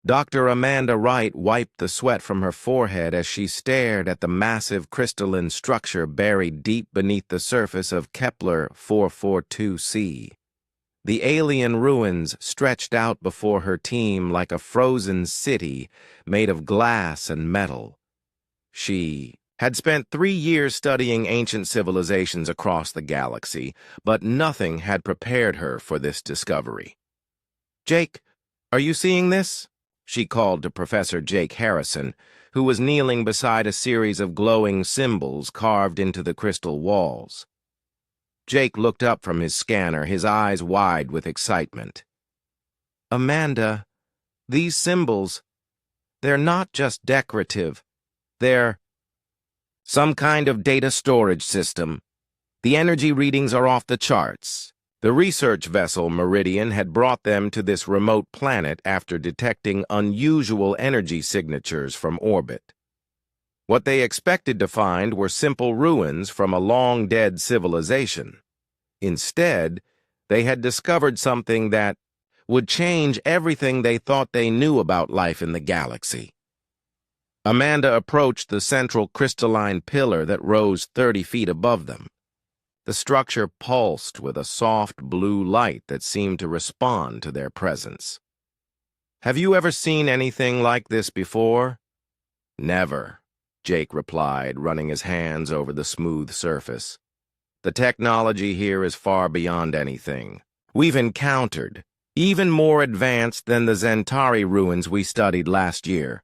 Dr. Amanda Wright wiped the sweat from her forehead as she stared at the massive crystalline structure buried deep beneath the surface of Kepler 442c. The alien ruins stretched out before her team like a frozen city made of glass and metal. She had spent 3 years studying ancient civilizations across the galaxy, but nothing had prepared her for this discovery. "Jake, are you seeing this?" she called to Professor Jake Harrison, who was kneeling beside a series of glowing symbols carved into the crystal walls. Jake looked up from his scanner, his eyes wide with excitement. "Amanda, these symbols, they're not just decorative. They're some kind of data storage system. The energy readings are off the charts." The research vessel Meridian had brought them to this remote planet after detecting unusual energy signatures from orbit. What they expected to find were simple ruins from a long-dead civilization. Instead, they had discovered something that would change everything they thought they knew about life in the galaxy. Amanda approached the central crystalline pillar that rose 30 feet above them. The structure pulsed with a soft blue light that seemed to respond to their presence. "Have you ever seen anything like this before?" "Never," Jake replied, running his hands over the smooth surface. "The technology here is far beyond anything we've encountered, even more advanced than the Zentari ruins we studied last year."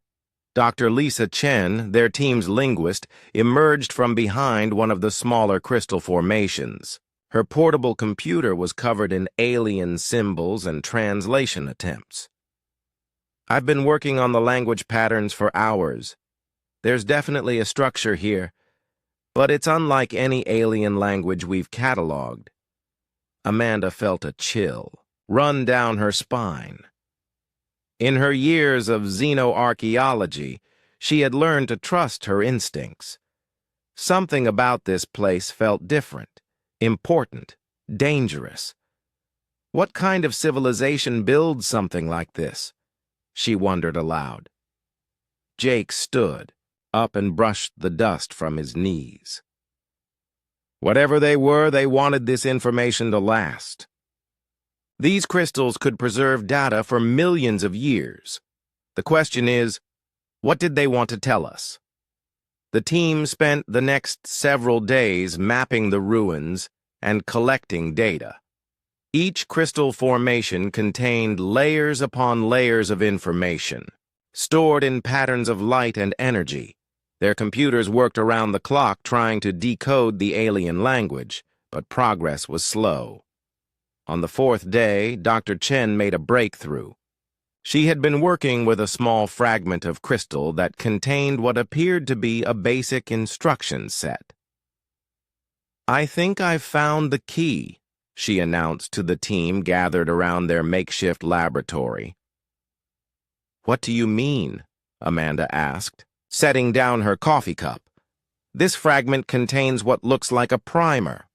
Dr. Lisa Chen, their team's linguist, emerged from behind one of the smaller crystal formations. Her portable computer was covered in alien symbols and translation attempts. "I've been working on the language patterns for hours. There's definitely a structure here, but it's unlike any alien language we've cataloged." Amanda felt a chill run down her spine. In her years of xenoarchaeology, she had learned to trust her instincts. Something about this place felt different, important, dangerous. What kind of civilization builds something like this? She wondered aloud. Jake stood up and brushed the dust from his knees. Whatever they were, they wanted this information to last. These crystals could preserve data for millions of years. The question is, what did they want to tell us? The team spent the next several days mapping the ruins and collecting data. Each crystal formation contained layers upon layers of information, stored in patterns of light and energy. Their computers worked around the clock trying to decode the alien language, but progress was slow. On the 4th day, Dr. Chen made a breakthrough. She had been working with a small fragment of crystal that contained what appeared to be a basic instruction set. "I think I've found the key," she announced to the team gathered around their makeshift laboratory. "What do you mean?" Amanda asked, setting down her coffee cup. "This fragment contains what looks like a primer,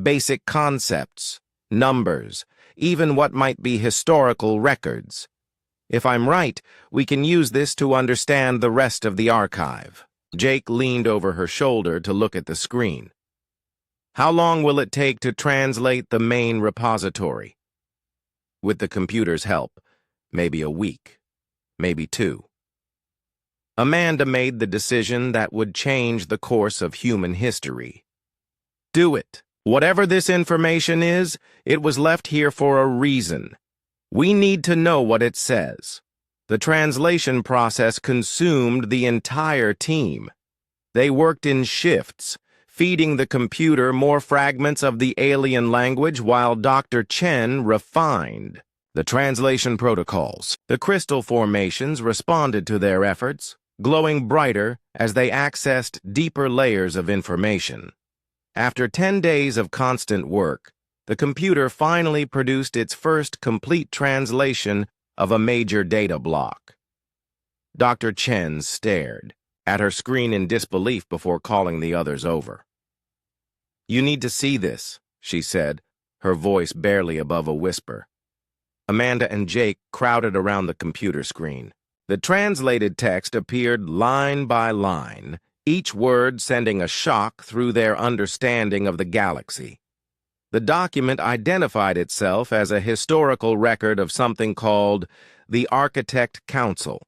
basic concepts, numbers, even what might be historical records. If I'm right, we can use this to understand the rest of the archive." Jake leaned over her shoulder to look at the screen. "How long will it take to translate the main repository?" "With the computer's help, maybe a week, maybe 2. Amanda made the decision that would change the course of human history. "Do it. Whatever this information is, it was left here for a reason. We need to know what it says." The translation process consumed the entire team. They worked in shifts, feeding the computer more fragments of the alien language while Dr. Chen refined the translation protocols. The crystal formations responded to their efforts, glowing brighter as they accessed deeper layers of information. After 10 days of constant work, the computer finally produced its first complete translation of a major data block. Dr. Chen stared at her screen in disbelief before calling the others over. "You need to see this," she said, her voice barely above a whisper. Amanda and Jake crowded around the computer screen. The translated text appeared line by line, each word sending a shock through their understanding of the galaxy. The document identified itself as a historical record of something called the Architect Council.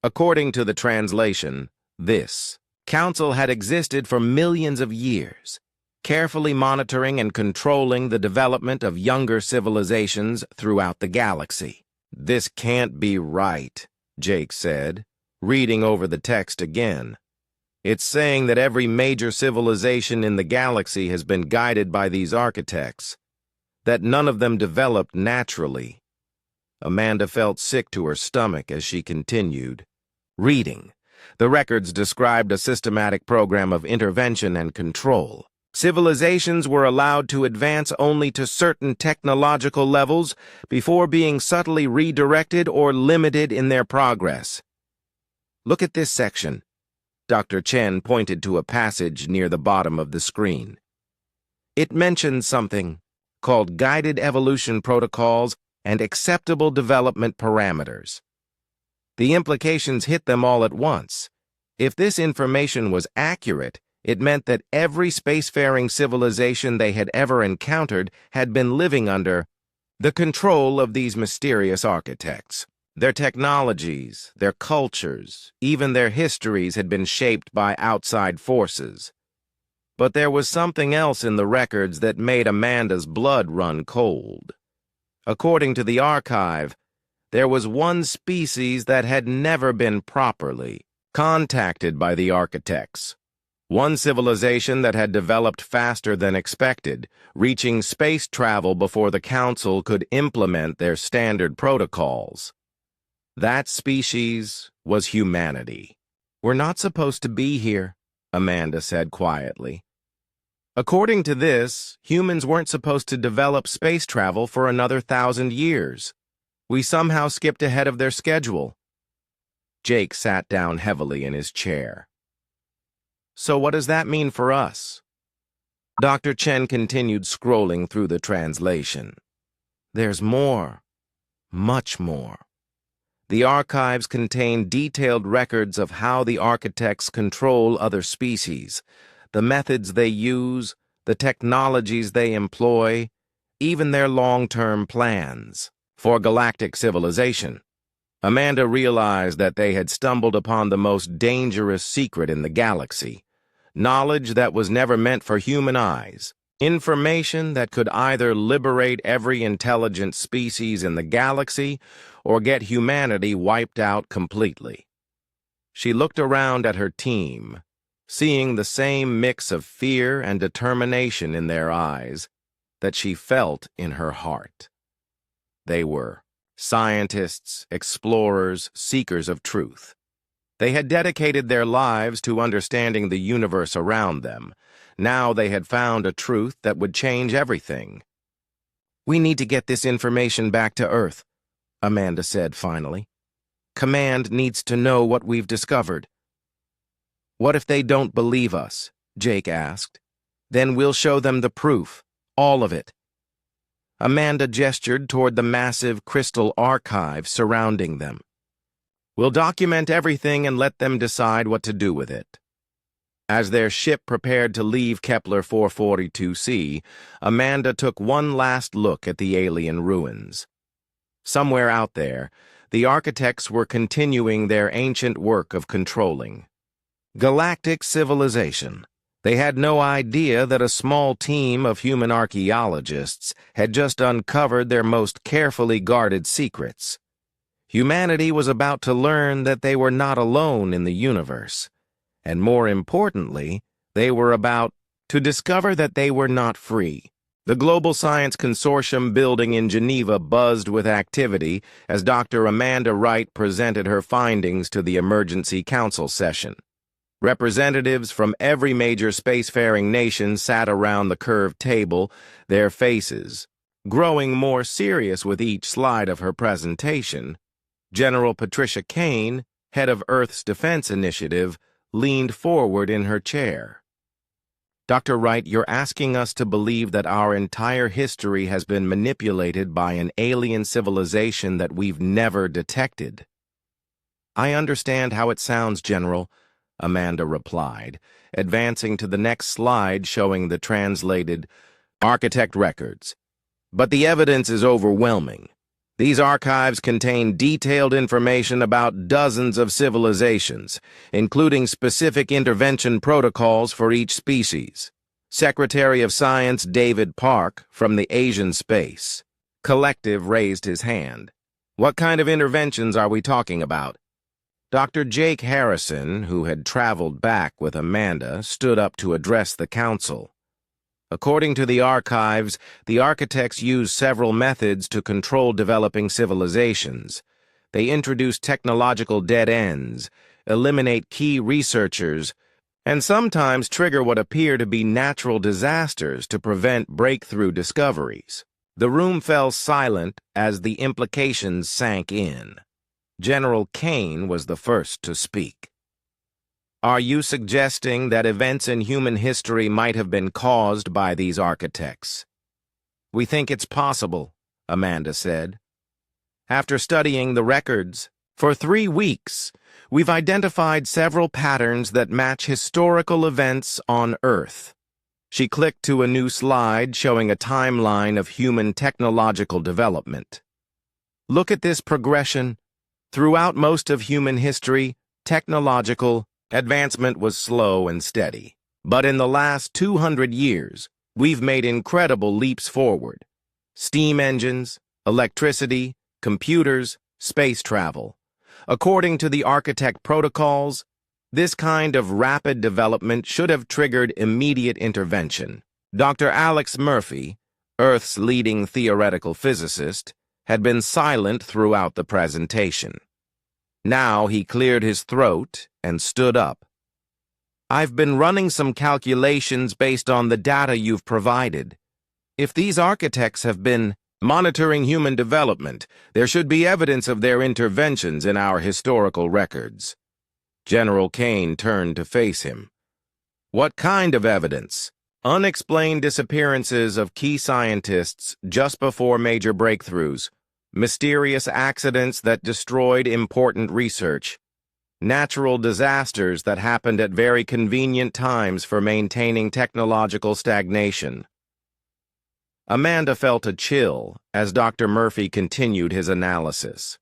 According to the translation, this council had existed for millions of years, carefully monitoring and controlling the development of younger civilizations throughout the galaxy. "This can't be right," Jake said, reading over the text again. "It's saying that every major civilization in the galaxy has been guided by these architects, that none of them developed naturally." Amanda felt sick to her stomach as she continued reading. The records described a systematic program of intervention and control. Civilizations were allowed to advance only to certain technological levels before being subtly redirected or limited in their progress. "Look at this section." Dr. Chen pointed to a passage near the bottom of the screen. It mentions something called guided evolution protocols and acceptable development parameters. The implications hit them all at once. If this information was accurate, it meant that every spacefaring civilization they had ever encountered had been living under the control of these mysterious architects. Their technologies, their cultures, even their histories had been shaped by outside forces. But there was something else in the records that made Amanda's blood run cold. According to the archive, there was one species that had never been properly contacted by the architects. One civilization that had developed faster than expected, reaching space travel before the Council could implement their standard protocols. That species was humanity. "We're not supposed to be here," Amanda said quietly. "According to this, humans weren't supposed to develop space travel for another 1,000 years. We somehow skipped ahead of their schedule." Jake sat down heavily in his chair. "So what does that mean for us?" Dr. Chen continued scrolling through the translation. "There's more, much more. The archives contain detailed records of how the architects control other species, the methods they use, the technologies they employ, even their long-term plans for galactic civilization." Amanda realized that they had stumbled upon the most dangerous secret in the galaxy, knowledge that was never meant for human eyes, information that could either liberate every intelligent species in the galaxy or get humanity wiped out completely. She looked around at her team, seeing the same mix of fear and determination in their eyes that she felt in her heart. They were scientists, explorers, seekers of truth. They had dedicated their lives to understanding the universe around them. Now they had found a truth that would change everything. "We need to get this information back to Earth," Amanda said finally. "Command needs to know what we've discovered." "What if they don't believe us?" Jake asked. "Then we'll show them the proof, all of it." Amanda gestured toward the massive crystal archive surrounding them. "We'll document everything and let them decide what to do with it." As their ship prepared to leave Kepler 442c, Amanda took one last look at the alien ruins. Somewhere out there, the architects were continuing their ancient work of controlling galactic civilization. They had no idea that a small team of human archaeologists had just uncovered their most carefully guarded secrets. Humanity was about to learn that they were not alone in the universe, and more importantly, they were about to discover that they were not free. The Global Science Consortium building in Geneva buzzed with activity as Dr. Amanda Wright presented her findings to the Emergency Council session. Representatives from every major spacefaring nation sat around the curved table, their faces growing more serious with each slide of her presentation. General Patricia Kane, head of Earth's Defense Initiative, leaned forward in her chair. "Dr. Wright, you're asking us to believe that our entire history has been manipulated by an alien civilization that we've never detected." I understand how it sounds, General, Amanda replied, advancing to the next slide showing the translated architect records. But the evidence is overwhelming. These archives contain detailed information about dozens of civilizations, including specific intervention protocols for each species. Secretary of Science David Park, from the Asian Space Collective, raised his hand. What kind of interventions are we talking about? Dr. Jake Harrison, who had traveled back with Amanda, stood up to address the council. According to the archives, the architects used several methods to control developing civilizations. They introduced technological dead ends, eliminate key researchers, and sometimes trigger what appear to be natural disasters to prevent breakthrough discoveries. The room fell silent as the implications sank in. General Kane was the first to speak. Are you suggesting that events in human history might have been caused by these architects? We think it's possible, Amanda said. After studying the records for 3 weeks, we've identified several patterns that match historical events on Earth. She clicked to a new slide showing a timeline of human technological development. Look at this progression. Throughout most of human history, technological advancement was slow and steady. But in the last 200 years, we've made incredible leaps forward. Steam engines, electricity, computers, space travel. According to the architect protocols, this kind of rapid development should have triggered immediate intervention. Dr. Alex Murphy, Earth's leading theoretical physicist, had been silent throughout the presentation. Now he cleared his throat and stood up. I've been running some calculations based on the data you've provided. If these architects have been monitoring human development, there should be evidence of their interventions in our historical records. General Kane turned to face him. What kind of evidence? Unexplained disappearances of key scientists just before major breakthroughs. Mysterious accidents that destroyed important research. Natural disasters that happened at very convenient times for maintaining technological stagnation. Amanda felt a chill as Dr. Murphy continued his analysis.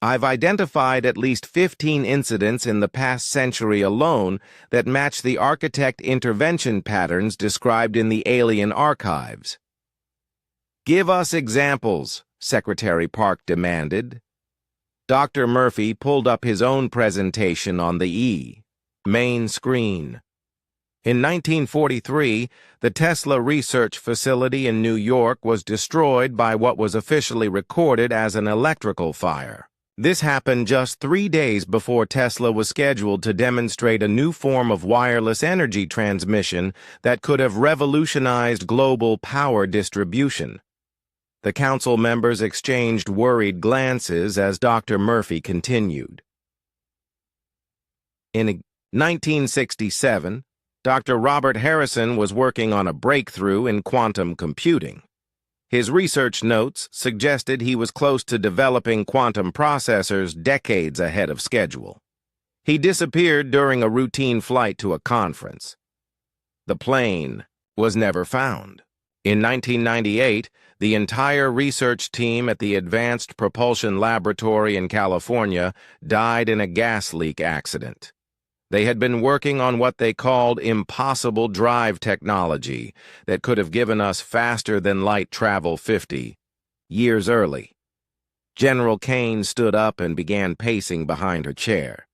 I've identified at least 15 incidents in the past century alone that match the architect intervention patterns described in the alien archives. Give us examples, Secretary Park demanded. Dr. Murphy pulled up his own presentation on the main screen. In 1943, the Tesla research facility in New York was destroyed by what was officially recorded as an electrical fire. This happened just 3 days before Tesla was scheduled to demonstrate a new form of wireless energy transmission that could have revolutionized global power distribution. The council members exchanged worried glances as Dr. Murphy continued. In 1967, Dr. Robert Harrison was working on a breakthrough in quantum computing. His research notes suggested he was close to developing quantum processors decades ahead of schedule. He disappeared during a routine flight to a conference. The plane was never found. In 1998, the entire research team at the Advanced Propulsion Laboratory in California died in a gas leak accident. They had been working on what they called impossible drive technology that could have given us faster-than-light travel 50 years early. General Kane stood up and began pacing behind her chair.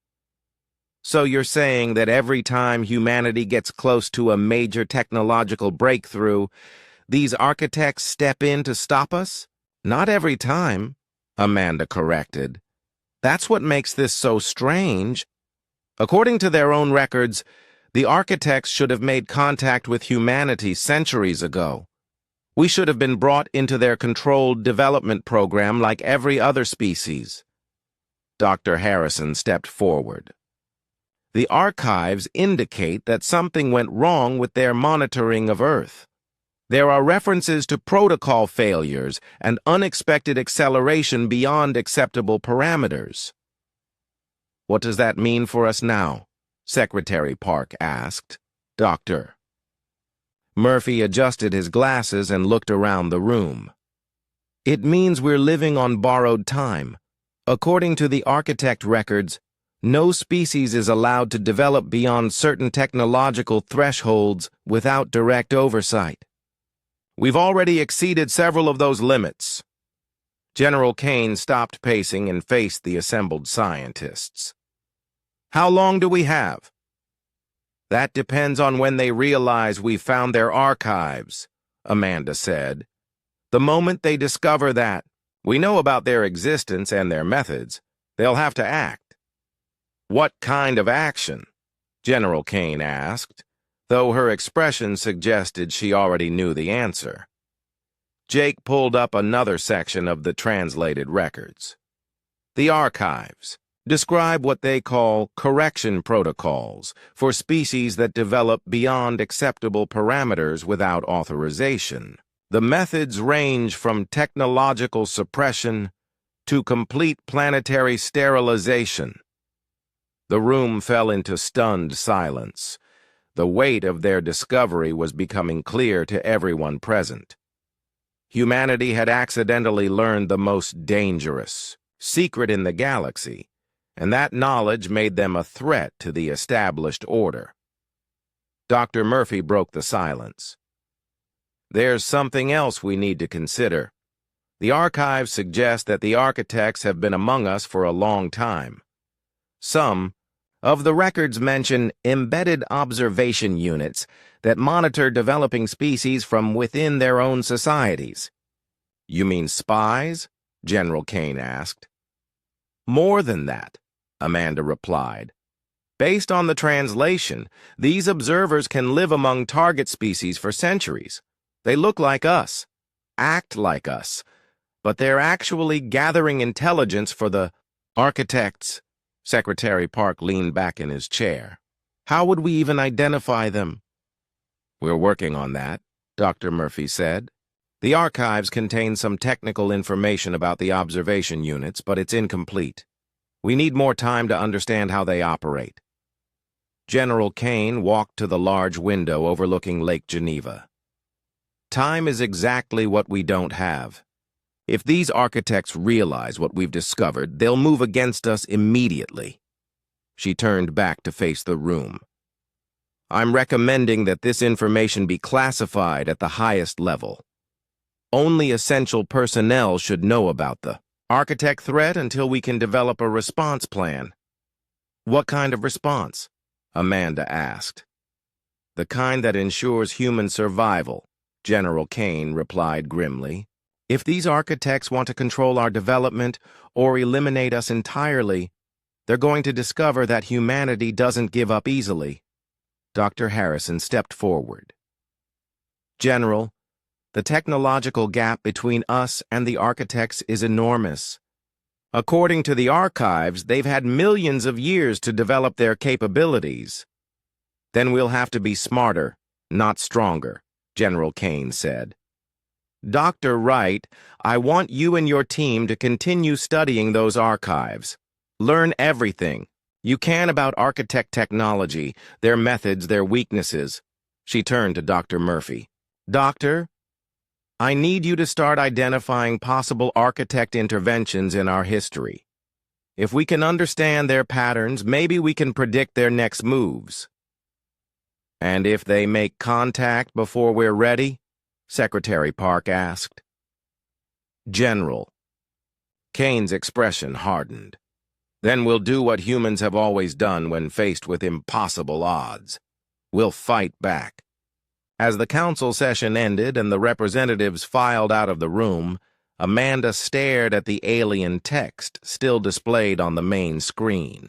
So you're saying that every time humanity gets close to a major technological breakthrough, these architects step in to stop us? Not every time, Amanda corrected. That's what makes this so strange. According to their own records, the architects should have made contact with humanity centuries ago. We should have been brought into their controlled development program like every other species. Dr. Harrison stepped forward. The archives indicate that something went wrong with their monitoring of Earth. There are references to protocol failures and unexpected acceleration beyond acceptable parameters. What does that mean for us now? Secretary Park asked. Doctor. Murphy adjusted his glasses and looked around the room. It means we're living on borrowed time. According to the architect records, no species is allowed to develop beyond certain technological thresholds without direct oversight. We've already exceeded several of those limits. General Kane stopped pacing and faced the assembled scientists. How long do we have? That depends on when they realize we've found their archives, Amanda said. The moment they discover that we know about their existence and their methods, they'll have to act. What kind of action? General Kane asked, though her expression suggested she already knew the answer. Jake pulled up another section of the translated records. The archives describe what they call correction protocols for species that develop beyond acceptable parameters without authorization. The methods range from technological suppression to complete planetary sterilization. The room fell into stunned silence. The weight of their discovery was becoming clear to everyone present. Humanity had accidentally learned the most dangerous secret in the galaxy, and that knowledge made them a threat to the established order. Dr. Murphy broke the silence. There's something else we need to consider. The archives suggest that the architects have been among us for a long time. Some of the records mention embedded observation units that monitor developing species from within their own societies. You mean spies? General Kane asked. More than that, Amanda replied. Based on the translation, these observers can live among target species for centuries. They look like us, act like us, but they're actually gathering intelligence for the architects. Secretary Park leaned back in his chair. How would we even identify them? We're working on that, Dr. Murphy said. The archives contain some technical information about the observation units, but it's incomplete. We need more time to understand how they operate. General Kane walked to the large window overlooking Lake Geneva. Time is exactly what we don't have. If these architects realize what we've discovered, they'll move against us immediately. She turned back to face the room. I'm recommending that this information be classified at the highest level. Only essential personnel should know about the architect threat until we can develop a response plan. What kind of response? Amanda asked. The kind that ensures human survival, General Kane replied grimly. If these architects want to control our development or eliminate us entirely, they're going to discover that humanity doesn't give up easily. Dr. Harrison stepped forward. General, the technological gap between us and the architects is enormous. According to the archives, they've had millions of years to develop their capabilities. Then we'll have to be smarter, not stronger, General Kane said. Dr. Wright, I want you and your team to continue studying those archives. Learn everything you can about architect technology, their methods, their weaknesses. She turned to Dr. Murphy. Doctor, I need you to start identifying possible architect interventions in our history. If we can understand their patterns, maybe we can predict their next moves. And if they make contact before we're ready? Secretary Park asked. General. Kane's expression hardened. Then we'll do what humans have always done when faced with impossible odds. We'll fight back. As the council session ended and the representatives filed out of the room, Amanda stared at the alien text still displayed on the main screen.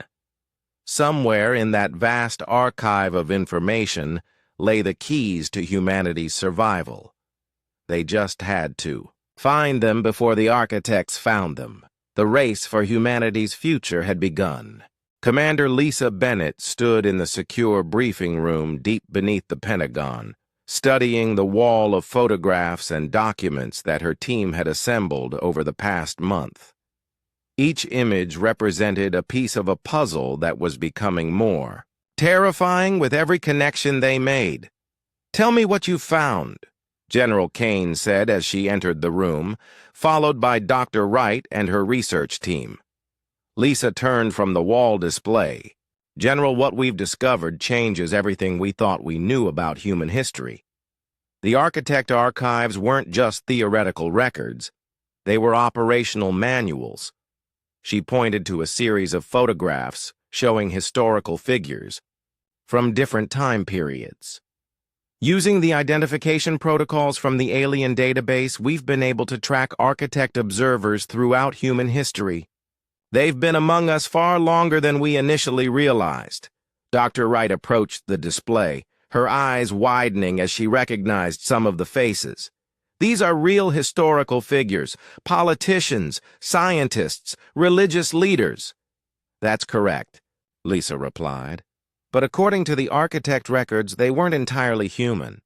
Somewhere in that vast archive of information lay the keys to humanity's survival. They just had to find them before the architects found them. The race for humanity's future had begun. Commander Lisa Bennett stood in the secure briefing room deep beneath the Pentagon, studying the wall of photographs and documents that her team had assembled over the past month. Each image represented a piece of a puzzle that was becoming more terrifying with every connection they made. "Tell me what you found," General Kane said as she entered the room, followed by Dr. Wright and her research team. Lisa turned from the wall display. "General, what we've discovered changes everything we thought we knew about human history. The architect archives weren't just theoretical records. They were operational manuals." She pointed to a series of photographs showing historical figures from different time periods. "Using the identification protocols from the alien database, we've been able to track architect observers throughout human history. They've been among us far longer than we initially realized." Dr. Wright approached the display, her eyes widening as she recognized some of the faces. "These are real historical figures, politicians, scientists, religious leaders." "That's correct," Lisa replied. "But according to the architect records, they weren't entirely human.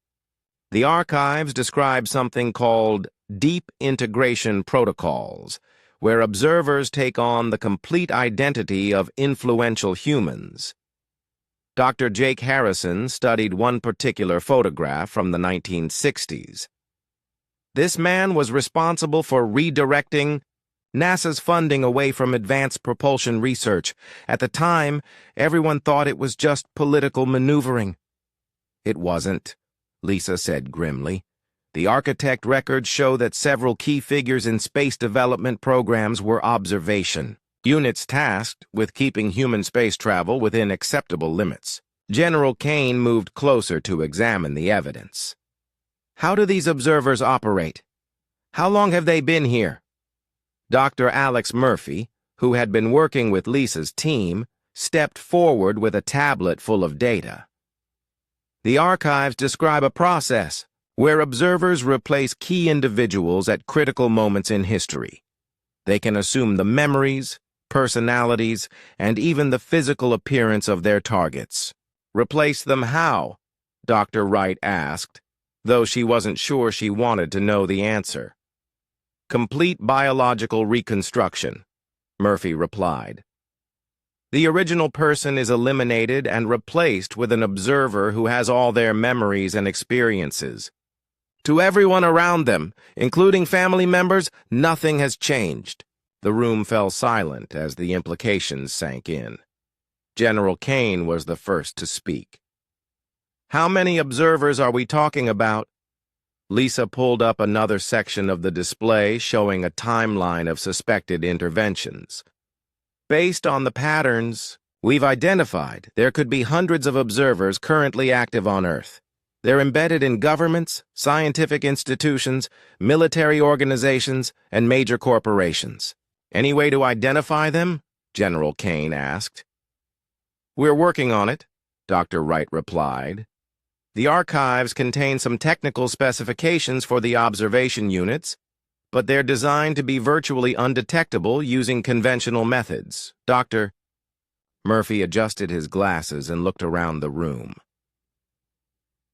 The archives describe something called deep integration protocols, where observers take on the complete identity of influential humans." Dr. Jake Harrison studied one particular photograph from the 1960s. "This man was responsible for redirecting NASA's funding away from advanced propulsion research. At the time, everyone thought it was just political maneuvering." "It wasn't," Lisa said grimly. "The architect records show that several key figures in space development programs were observation units tasked with keeping human space travel within acceptable limits." General Kane moved closer to examine the evidence. "How do these observers operate? How long have they been here?" Dr. Alex Murphy, who had been working with Lisa's team, stepped forward with a tablet full of data. "The archives describe a process where observers replace key individuals at critical moments in history. They can assume the memories, personalities, and even the physical appearance of their targets." "Replace them how?" Dr. Wright asked, though she wasn't sure she wanted to know the answer. "Complete biological reconstruction," Murphy replied. "The original person is eliminated and replaced with an observer who has all their memories and experiences. To everyone around them, including family members, nothing has changed." The room fell silent as the implications sank in. General Kane was the first to speak. "How many observers are we talking about?" Lisa pulled up another section of the display showing a timeline of suspected interventions. "Based on the patterns we've identified, there could be hundreds of observers currently active on Earth. They're embedded in governments, scientific institutions, military organizations, and major corporations." "Any way to identify them?" General Kane asked. "We're working on it," Dr. Wright replied. "The archives contain some technical specifications for the observation units, but they're designed to be virtually undetectable using conventional methods." Dr. Murphy adjusted his glasses and looked around the room.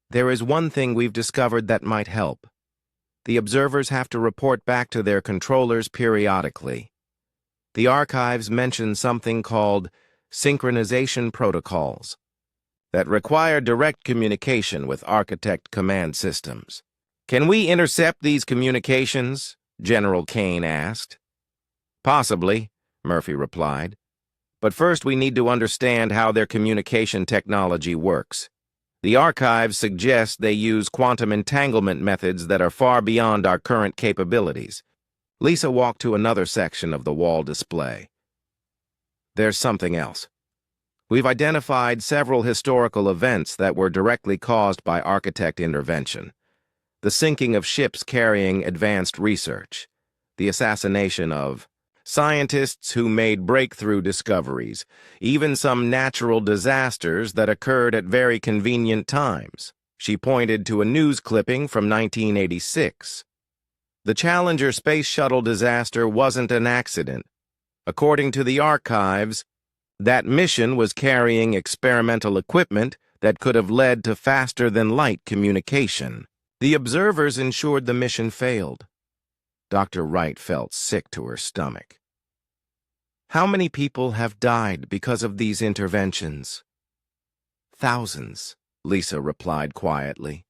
"There is one thing we've discovered that might help. The observers have to report back to their controllers periodically. The archives mention something called synchronization protocols that require direct communication with architect command systems." "Can we intercept these communications?" General Kane asked. "Possibly," Murphy replied. "But first we need to understand how their communication technology works. The archives suggest they use quantum entanglement methods that are far beyond our current capabilities." Lisa walked to another section of the wall display. "There's something else. We've identified several historical events that were directly caused by architect intervention. The sinking of ships carrying advanced research, the assassination of scientists who made breakthrough discoveries, even some natural disasters that occurred at very convenient times." She pointed to a news clipping from 1986. "The Challenger space shuttle disaster wasn't an accident. According to the archives, that mission was carrying experimental equipment that could have led to faster-than-light communication. The observers ensured the mission failed." Dr. Wright felt sick to her stomach. How many people have died because of these interventions? Thousands, Lisa replied quietly.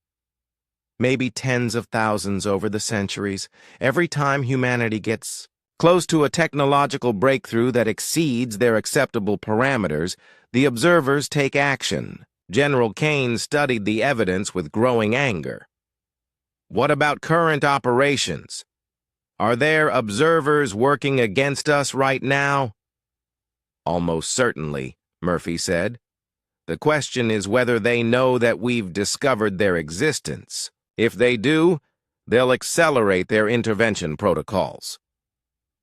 Maybe tens of thousands over the centuries. Every time humanity gets close to a technological breakthrough that exceeds their acceptable parameters, the observers take action. General Kane studied the evidence with growing anger. What about current operations? Are there observers working against us right now? Almost certainly, Murphy said. The question is whether they know that we've discovered their existence. If they do, they'll accelerate their intervention protocols.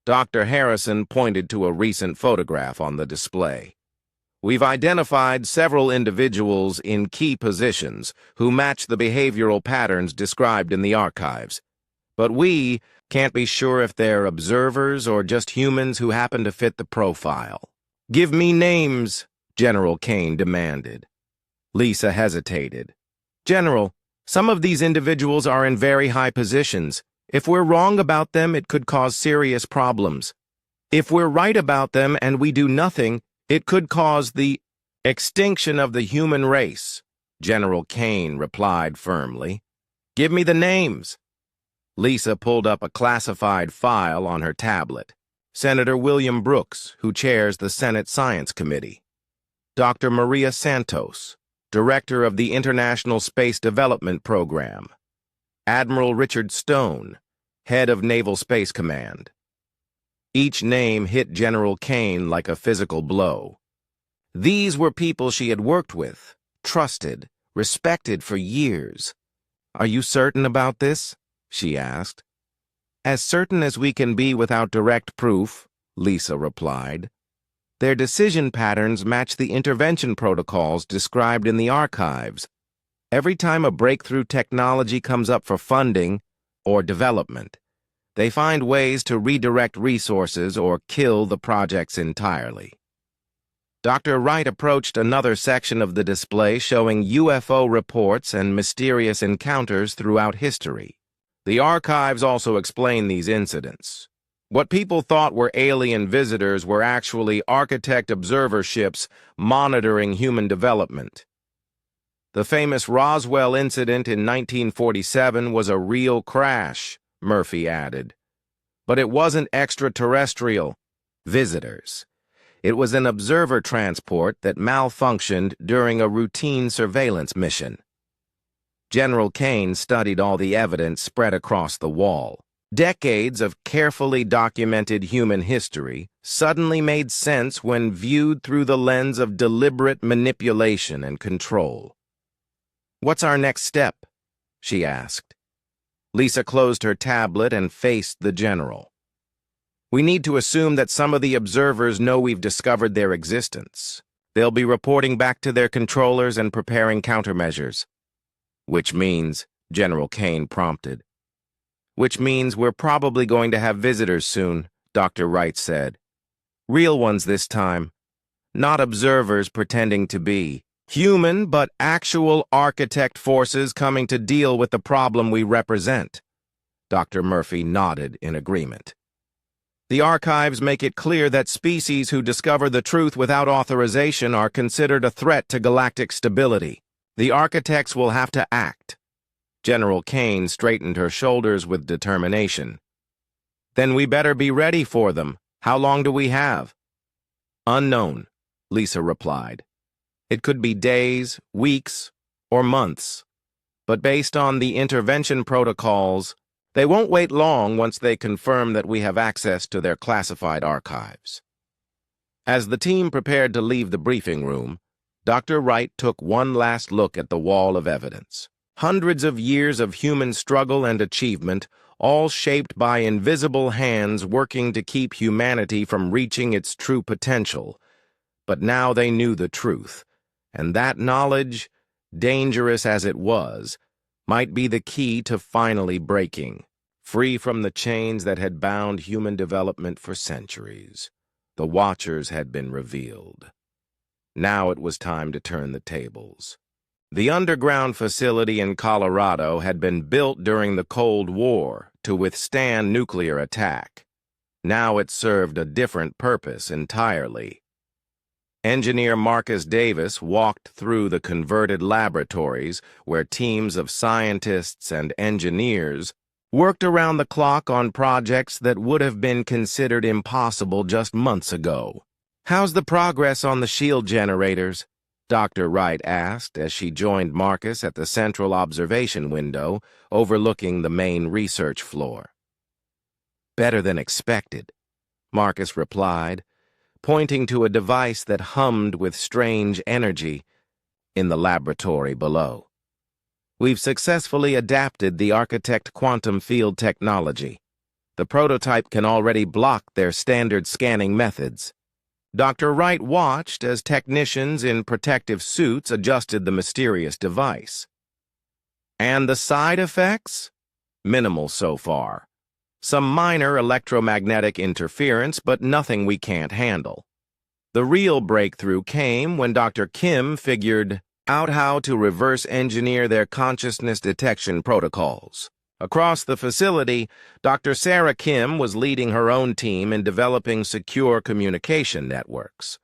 Dr. Harrison pointed to a recent photograph on the display. We've identified several individuals in key positions who match the behavioral patterns described in the archives. But we can't be sure if they're observers or just humans who happen to fit the profile. Give me names, General Kane demanded. Lisa hesitated. General, some of these individuals are in very high positions. If we're wrong about them, it could cause serious problems. If we're right about them and we do nothing, it could cause the extinction of the human race, General Kane replied firmly. Give me the names. Lisa pulled up a classified file on her tablet. Senator William Brooks, who chairs the Senate Science Committee. Dr. Maria Santos, Director of the International Space Development Program. Admiral Richard Stone, Head of Naval Space Command. Each name hit General Kane like a physical blow. These were people she had worked with, trusted, respected for years. Are you certain about this? She asked. As certain as we can be without direct proof, Lisa replied. Their decision patterns match the intervention protocols described in the archives. Every time a breakthrough technology comes up for funding or development, they find ways to redirect resources or kill the projects entirely. Dr. Wright approached another section of the display showing UFO reports and mysterious encounters throughout history. The archives also explain these incidents. What people thought were alien visitors were actually architect observer ships monitoring human development. The famous Roswell incident in 1947 was a real crash, Murphy added. But it wasn't extraterrestrial visitors. It was an observer transport that malfunctioned during a routine surveillance mission. General Kane studied all the evidence spread across the wall. Decades of carefully documented human history suddenly made sense when viewed through the lens of deliberate manipulation and control. What's our next step? She asked. Lisa closed her tablet and faced the general. We need to assume that some of the observers know we've discovered their existence. They'll be reporting back to their controllers and preparing countermeasures. Which means, General Kane prompted. Which means we're probably going to have visitors soon, Dr. Wright said. Real ones this time. Not observers pretending to be. Human but actual architect forces coming to deal with the problem we represent. Dr. Murphy nodded in agreement. The archives make it clear that species who discover the truth without authorization are considered a threat to galactic stability. The architects will have to act. General Kane straightened her shoulders with determination. Then we better be ready for them. How long do we have? Unknown, Lisa replied. It could be days, weeks, or months. But based on the intervention protocols, they won't wait long once they confirm that we have access to their classified archives. As the team prepared to leave the briefing room, Dr. Wright took one last look at the wall of evidence. Hundreds of years of human struggle and achievement, all shaped by invisible hands working to keep humanity from reaching its true potential. But now they knew the truth, and that knowledge, dangerous as it was, might be the key to finally breaking, free from the chains that had bound human development for centuries. The Watchers had been revealed. Now it was time to turn the tables. The underground facility in Colorado had been built during the Cold War to withstand nuclear attack. Now it served a different purpose entirely. Engineer Marcus Davis walked through the converted laboratories where teams of scientists and engineers worked around the clock on projects that would have been considered impossible just months ago. "How's the progress on the shield generators?" Dr. Wright asked as she joined Marcus at the central observation window overlooking the main research floor. "Better than expected," Marcus replied, pointing to a device that hummed with strange energy in the laboratory below. "We've successfully adapted the architect quantum field technology. The prototype can already block their standard scanning methods." Dr. Wright watched as technicians in protective suits adjusted the mysterious device. "And the side effects? Minimal so far. Some minor electromagnetic interference, but nothing we can't handle." The real breakthrough came when Dr. Kim figured out how to reverse engineer their consciousness detection protocols. Across the facility, Dr. Sarah Kim was leading her own team in developing secure communication networks.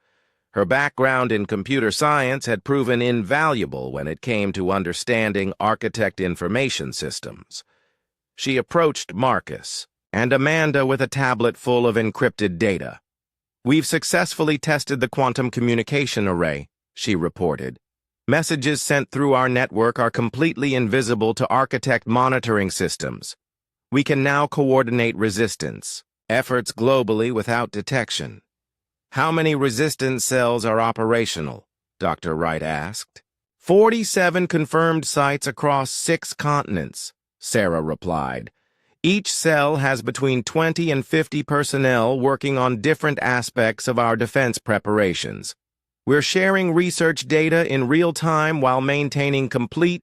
Her background in computer science had proven invaluable when it came to understanding architect information systems. She approached Marcus and Amanda with a tablet full of encrypted data. "We've successfully tested the quantum communication array," she reported. "Messages sent through our network are completely invisible to architect monitoring systems. We can now coordinate resistance efforts globally without detection." "How many resistance cells are operational?" Dr. Wright asked. 47 confirmed sites across 6 continents, Sarah replied. "Each cell has between 20 and 50 personnel working on different aspects of our defense preparations. We're sharing research data in real time while maintaining complete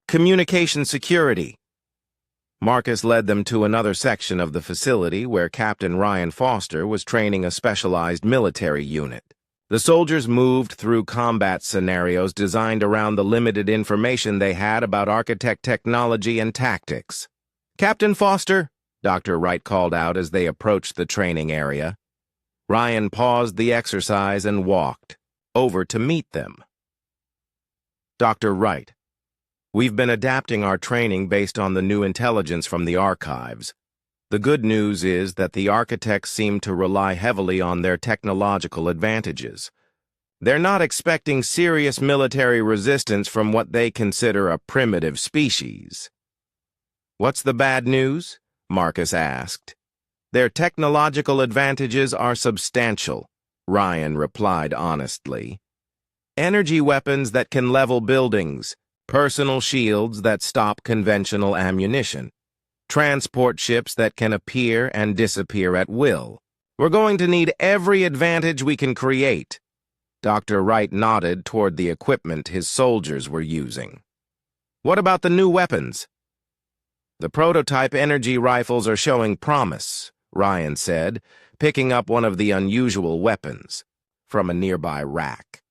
communication security." Marcus led them to another section of the facility where Captain Ryan Foster was training a specialized military unit. The soldiers moved through combat scenarios designed around the limited information they had about architect technology and tactics. "Captain Foster," Dr. Wright called out as they approached the training area. Ryan paused the exercise and walked over to meet them. "Dr. Wright, we've been adapting our training based on the new intelligence from the archives. The good news is that the architects seem to rely heavily on their technological advantages. They're not expecting serious military resistance from what they consider a primitive species." "What's the bad news?" Marcus asked. "Their technological advantages are substantial," Ryan replied honestly. "Energy weapons that can level buildings, personal shields that stop conventional ammunition, transport ships that can appear and disappear at will. We're going to need every advantage we can create." Dr. Wright nodded toward the equipment his soldiers were using. "What about the new weapons?" "The prototype energy rifles are showing promise," Ryan said, picking up one of the unusual weapons from a nearby rack.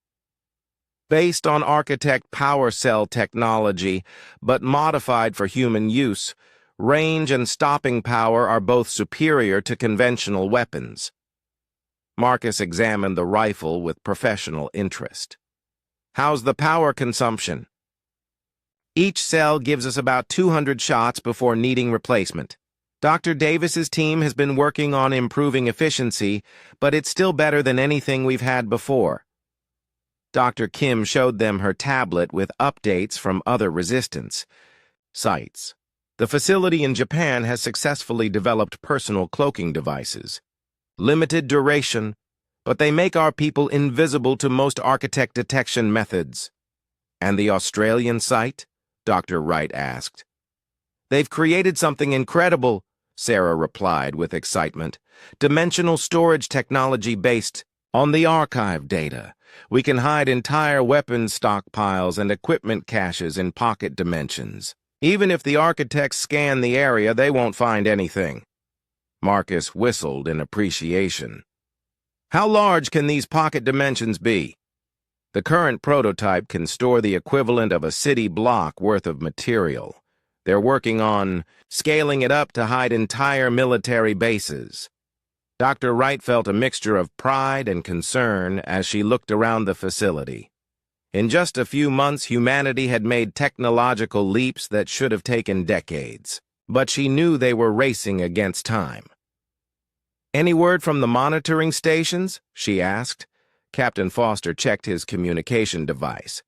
"Based on architect power cell technology, but modified for human use, range and stopping power are both superior to conventional weapons." Marcus examined the rifle with professional interest. "How's the power consumption?" "Each cell gives us about 200 shots before needing replacement. Dr. Davis's team has been working on improving efficiency, but it's still better than anything we've had before." Dr. Kim showed them her tablet with updates from other resistance sites. "The facility in Japan has successfully developed personal cloaking devices. Limited duration, but they make our people invisible to most architect detection methods." "And the Australian site?" Dr. Wright asked. "They've created something incredible," Sarah replied with excitement. "Dimensional storage technology based on the archive data. We can hide entire weapons stockpiles and equipment caches in pocket dimensions. Even if the architects scan the area, they won't find anything." Marcus whistled in appreciation. "How large can these pocket dimensions be?" "The current prototype can store the equivalent of a city block worth of material. They're working on scaling it up to hide entire military bases." Dr. Wright felt a mixture of pride and concern as she looked around the facility. In just a few months, humanity had made technological leaps that should have taken decades, but she knew they were racing against time. "Any word from the monitoring stations?" she asked. Captain Foster checked his communication device.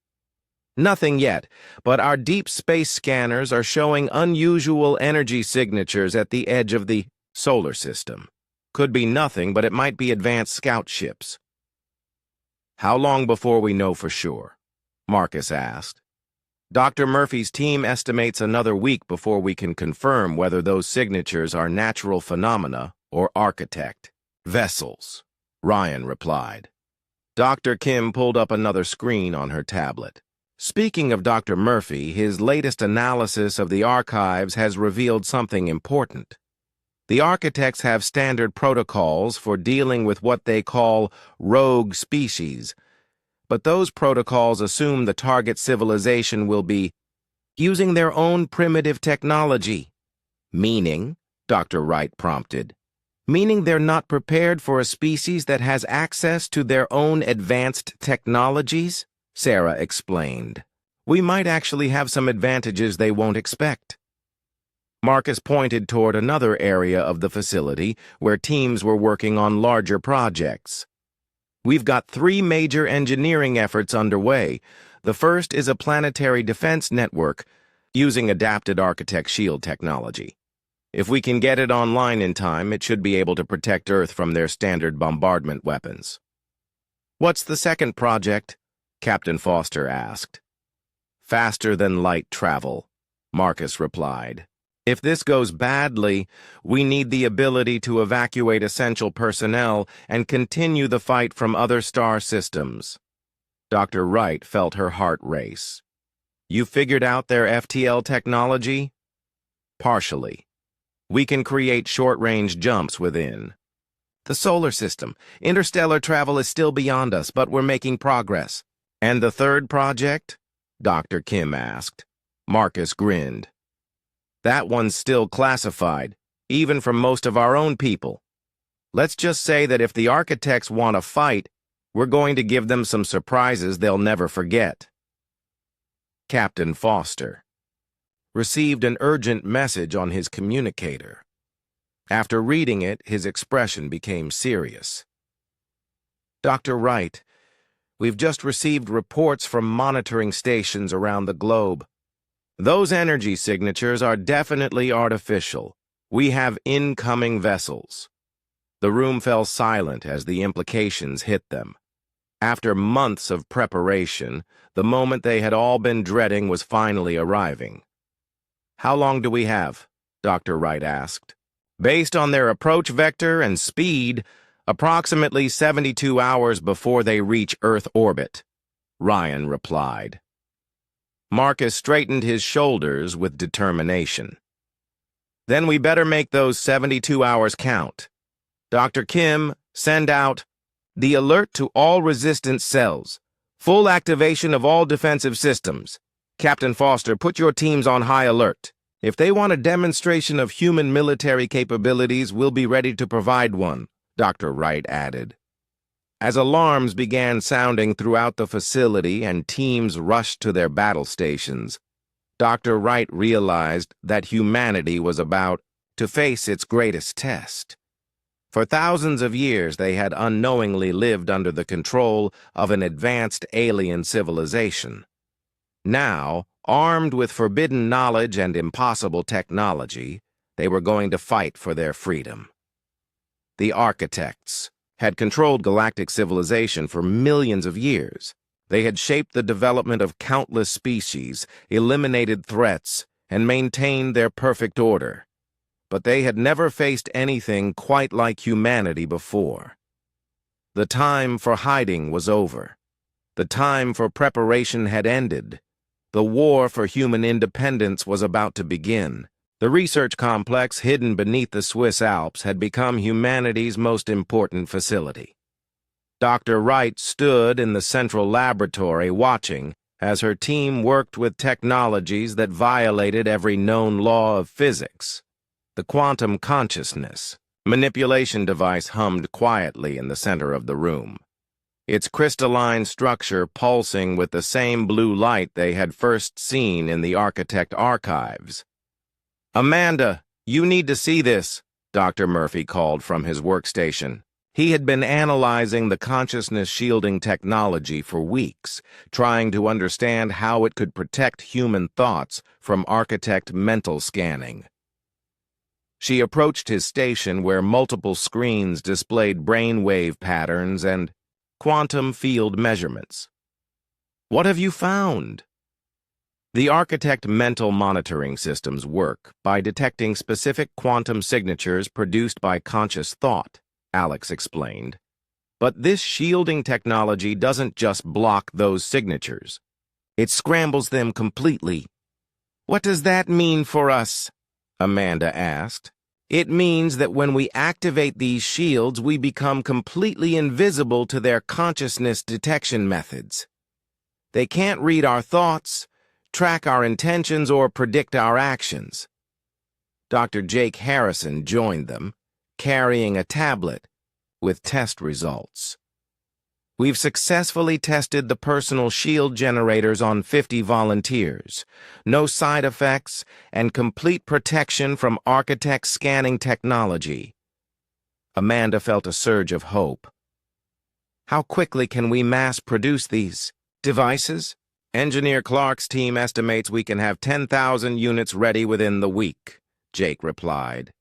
"Nothing yet, but our deep space scanners are showing unusual energy signatures at the edge of the solar system. Could be nothing, but it might be advanced scout ships." "How long before we know for sure?" Marcus asked. "Dr. Murphy's team estimates another week before we can confirm whether those signatures are natural phenomena or architect vessels," Ryan replied. Dr. Kim pulled up another screen on her tablet. "Speaking of Dr. Murphy, his latest analysis of the archives has revealed something important. The architects have standard protocols for dealing with what they call rogue species, but those protocols assume the target civilization will be using their own primitive technology." "Meaning?" Dr. Wright prompted. "Meaning they're not prepared for a species that has access to their own advanced technologies," Sarah explained. "We might actually have some advantages they won't expect." Marcus pointed toward another area of the facility where teams were working on larger projects. "We've got 3 major engineering efforts underway. The first is a planetary defense network using adapted architect shield technology. If we can get it online in time, it should be able to protect Earth from their standard bombardment weapons." "What's the second project?" Captain Foster asked. "Faster than light travel," Marcus replied. "If this goes badly, we need the ability to evacuate essential personnel and continue the fight from other star systems." Dr. Wright felt her heart race. "You figured out their FTL technology?" "Partially. We can create short-range jumps within the solar system. Interstellar travel is still beyond us, but we're making progress." "And the third project?" Dr. Kim asked. Marcus grinned. "That one's still classified, even from most of our own people. Let's just say that if the architects want to fight, we're going to give them some surprises they'll never forget." Captain Foster received an urgent message on his communicator. After reading it, his expression became serious. "Dr. Wright, we've just received reports from monitoring stations around the globe. Those energy signatures are definitely artificial. We have incoming vessels." The room fell silent as the implications hit them. After months of preparation, the moment they had all been dreading was finally arriving. "How long do we have?" Dr. Wright asked. "Based on their approach vector and speed, approximately 72 hours before they reach Earth orbit," Ryan replied. Marcus straightened his shoulders with determination. "Then we better make those 72 hours count. Dr. Kim, send out the alert to all resistance cells. Full activation of all defensive systems. Captain Foster, put your teams on high alert. If they want a demonstration of human military capabilities, we'll be ready to provide one," Dr. Wright added. As alarms began sounding throughout the facility and teams rushed to their battle stations, Dr. Wright realized that humanity was about to face its greatest test. For thousands of years, they had unknowingly lived under the control of an advanced alien civilization. Now, armed with forbidden knowledge and impossible technology, they were going to fight for their freedom. The architects had controlled galactic civilization for millions of years. They had shaped the development of countless species, eliminated threats, and maintained their perfect order. But they had never faced anything quite like humanity before. The time for hiding was over. The time for preparation had ended. The war for human independence was about to begin. The research complex hidden beneath the Swiss Alps had become humanity's most important facility. Dr. Wright stood in the central laboratory watching as her team worked with technologies that violated every known law of physics. The quantum consciousness, Manipulation device hummed quietly in the center of the room, its crystalline structure pulsing with the same blue light they had first seen in the architect archives. "Amanda, you need to see this," Dr. Murphy called from his workstation. He had been analyzing the consciousness-shielding technology for weeks, trying to understand how it could protect human thoughts from architect mental scanning. She approached his station where multiple screens displayed brainwave patterns and quantum field measurements. "What have you found?" The architect mental monitoring systems work by detecting specific quantum signatures produced by conscious thought, Alex explained. But this shielding technology doesn't just block those signatures. It scrambles them completely. "What does that mean for us?" Amanda asked. "It means that when we activate these shields, we become completely invisible to their consciousness detection methods. They can't read our thoughts, track our intentions, or predict our actions." Dr. Jake Harrison joined them, carrying a tablet with test results. "We've successfully tested the personal shield generators on 50 volunteers. No side effects and complete protection from architect scanning technology." Amanda felt a surge of hope. "How quickly can we mass produce these devices?" "Engineer Clark's team estimates we can have 10,000 units ready within the week," Jake replied.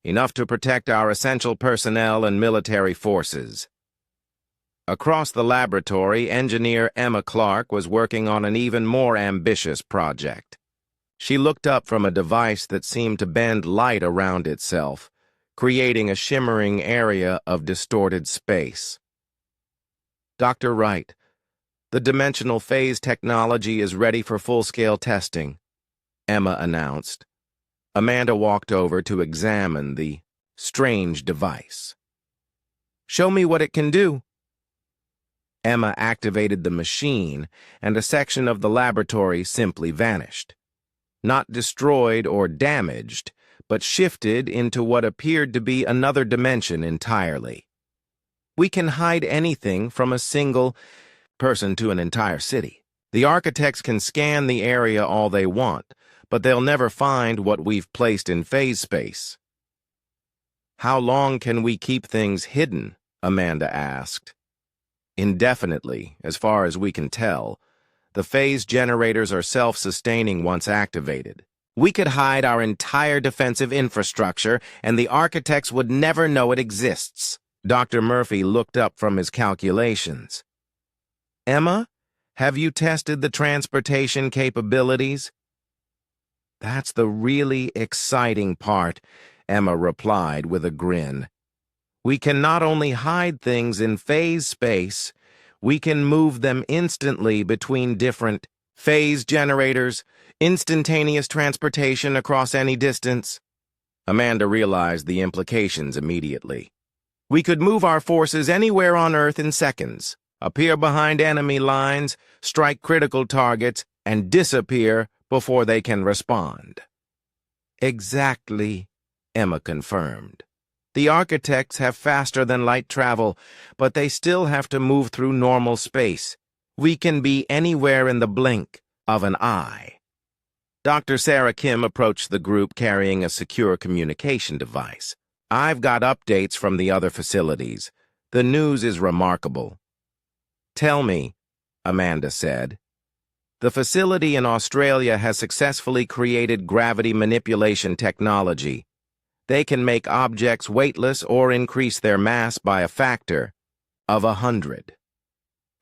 "Enough to protect our essential personnel and military forces." Across the laboratory, engineer Emma Clark was working on an even more ambitious project. She looked up from a device that seemed to bend light around itself, creating a shimmering area of distorted space. "Dr. Wright, the dimensional phase technology is ready for full-scale testing," Emma announced. Amanda walked over to examine the strange device. "Show me what it can do." Emma activated the machine, and a section of the laboratory simply vanished. Not destroyed or damaged, but shifted into what appeared to be another dimension entirely. "We can hide anything from a single person to an entire city. The architects can scan the area all they want, but they'll never find what we've placed in phase space." "How long can we keep things hidden?" Amanda asked. "Indefinitely, as far as we can tell. The phase generators are self-sustaining once activated. We could hide our entire defensive infrastructure, and the architects would never know it exists." Dr. Murphy looked up from his calculations. "Emma, have you tested the transportation capabilities?" "That's the really exciting part," Emma replied with a grin. "We can not only hide things in phase space, we can move them instantly between different phase generators, instantaneous transportation across any distance." Amanda realized the implications immediately. "We could move our forces anywhere on Earth in seconds, appear behind enemy lines, strike critical targets, and disappear before they can respond." "Exactly," Emma confirmed. "The architects have faster-than-light travel, but they still have to move through normal space. We can be anywhere in the blink of an eye." Dr. Sarah Kim approached the group carrying a secure communication device. "I've got updates from the other facilities. The news is remarkable." "Tell me," Amanda said. "The facility in Australia has successfully created gravity manipulation technology. They can make objects weightless or increase their mass by a factor of 100.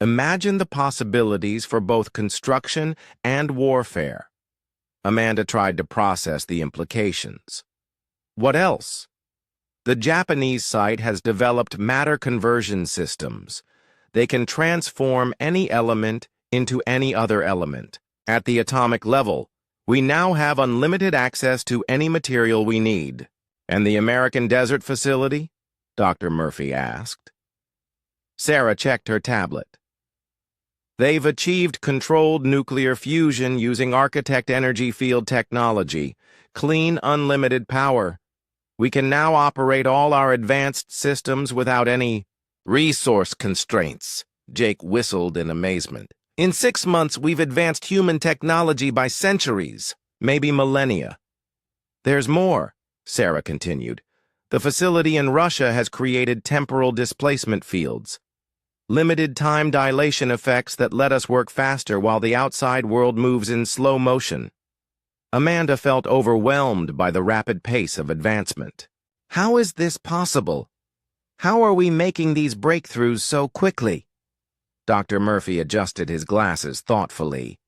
Imagine the possibilities for both construction and warfare." Amanda tried to process the implications. "What else?" "The Japanese site has developed matter conversion systems. They can transform any element into any other element. At the atomic level, we now have unlimited access to any material we need." "And the American Desert Facility?" Dr. Murphy asked. Sarah checked her tablet. "They've achieved controlled nuclear fusion using architect energy field technology, clean, unlimited power. We can now operate all our advanced systems without any resource constraints, Jake whistled in amazement. In 6 months, we've advanced human technology by centuries, maybe millennia. There's more, Sarah continued. The facility in Russia has created temporal displacement fields, limited time dilation effects that let us work faster while the outside world moves in slow motion. Amanda felt overwhelmed by the rapid pace of advancement. How is this possible? How are we making these breakthroughs so quickly? Dr. Murphy adjusted his glasses thoughtfully.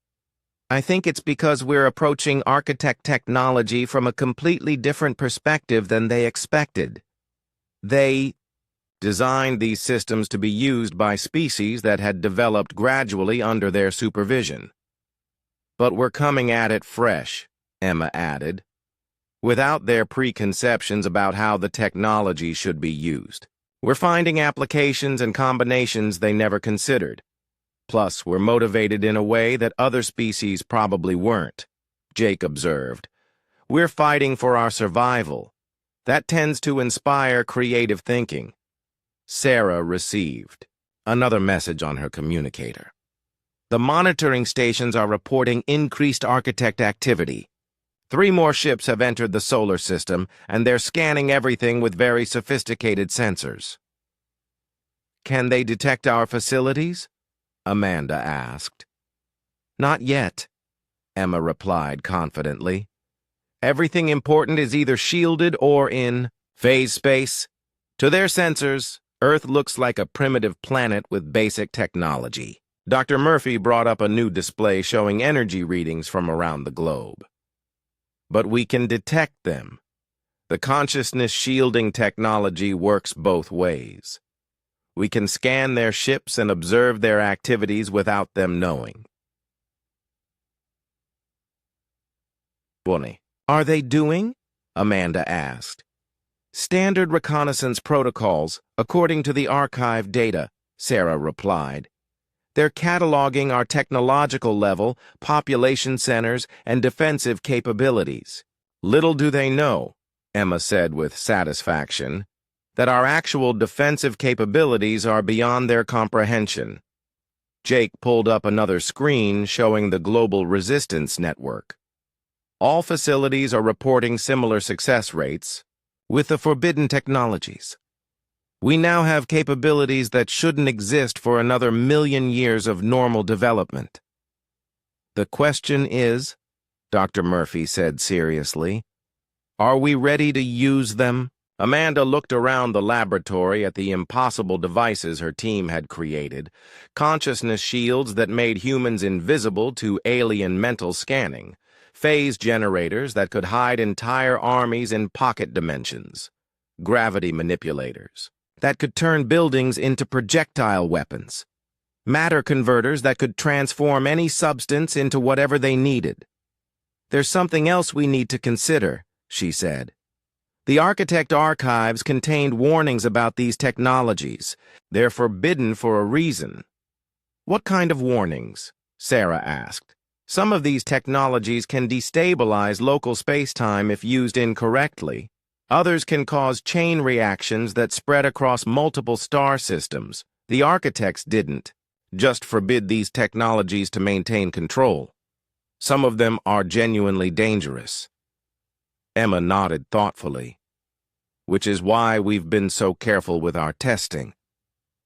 I think it's because we're approaching architect technology from a completely different perspective than they expected. They designed these systems to be used by species that had developed gradually under their supervision. But we're coming at it fresh, Emma added, without their preconceptions about how the technology should be used. We're finding applications and combinations they never considered. Plus, we're motivated in a way that other species probably weren't, Jake observed. We're fighting for our survival. That tends to inspire creative thinking. Sarah received another message on her communicator. The monitoring stations are reporting increased architect activity. 3 more ships have entered the solar system, and they're scanning everything with very sophisticated sensors. Can they detect our facilities? Amanda asked. Not yet, Emma replied confidently. Everything important is either shielded or in phase space. To their sensors, Earth looks like a primitive planet with basic technology. Dr. Murphy brought up a new display showing energy readings from around the globe. But we can detect them. The consciousness shielding technology works both ways. We can scan their ships and observe their activities without them knowing. Bonnie, are they doing? Amanda asked. Standard reconnaissance protocols, according to the archive data, Sarah replied. They're cataloging our technological level, population centers, and defensive capabilities. Little do they know, Emma said with satisfaction, that our actual defensive capabilities are beyond their comprehension. Jake pulled up another screen showing the Global Resistance Network. All facilities are reporting similar success rates with the forbidden technologies. We now have capabilities that shouldn't exist for another 1,000,000 years of normal development. The question is, Dr. Murphy said seriously, are we ready to use them? Amanda looked around the laboratory at the impossible devices her team had created, consciousness shields that made humans invisible to alien mental scanning, phase generators that could hide entire armies in pocket dimensions, gravity manipulators that could turn buildings into projectile weapons, matter converters that could transform any substance into whatever they needed. There's something else we need to consider, she said. The Architect archives contained warnings about these technologies. They're forbidden for a reason. What kind of warnings? Sarah asked. Some of these technologies can destabilize local space-time if used incorrectly. Others can cause chain reactions that spread across multiple star systems. The architects didn't just forbid these technologies to maintain control. Some of them are genuinely dangerous. Emma nodded thoughtfully. Which is why we've been so careful with our testing.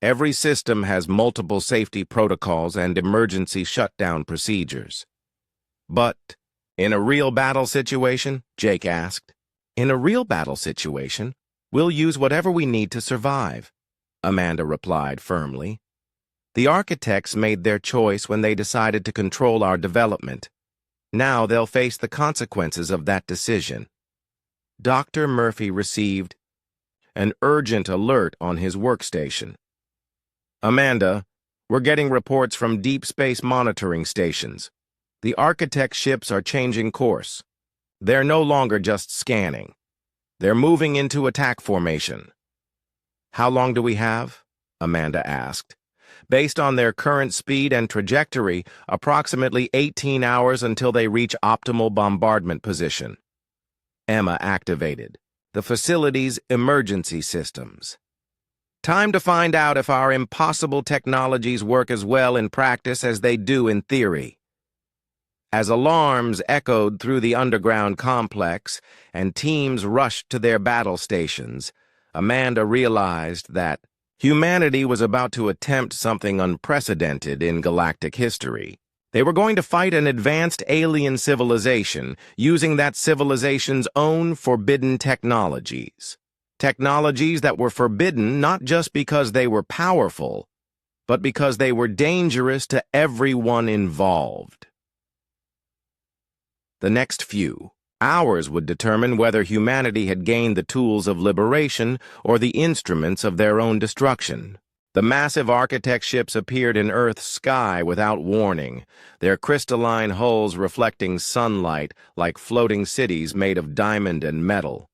Every system has multiple safety protocols and emergency shutdown procedures. But, in a real battle situation, Jake asked, in a real battle situation, we'll use whatever we need to survive, Amanda replied firmly. The architects made their choice when they decided to control our development. Now they'll face the consequences of that decision. Dr. Murphy received an urgent alert on his workstation. Amanda, we're getting reports from deep space monitoring stations. The architect ships are changing course. They're no longer just scanning. They're moving into attack formation. How long do we have? Amanda asked. Based on their current speed and trajectory, approximately 18 hours until they reach optimal bombardment position. Emma activated the facility's emergency systems. Time to find out if our impossible technologies work as well in practice as they do in theory. As alarms echoed through the underground complex and teams rushed to their battle stations, Amanda realized that humanity was about to attempt something unprecedented in galactic history. They were going to fight an advanced alien civilization using that civilization's own forbidden technologies. Technologies that were forbidden not just because they were powerful, but because they were dangerous to everyone involved. The next few hours would determine whether humanity had gained the tools of liberation or the instruments of their own destruction. The massive architect ships appeared in Earth's sky without warning, their crystalline hulls reflecting sunlight like floating cities made of diamond and metal.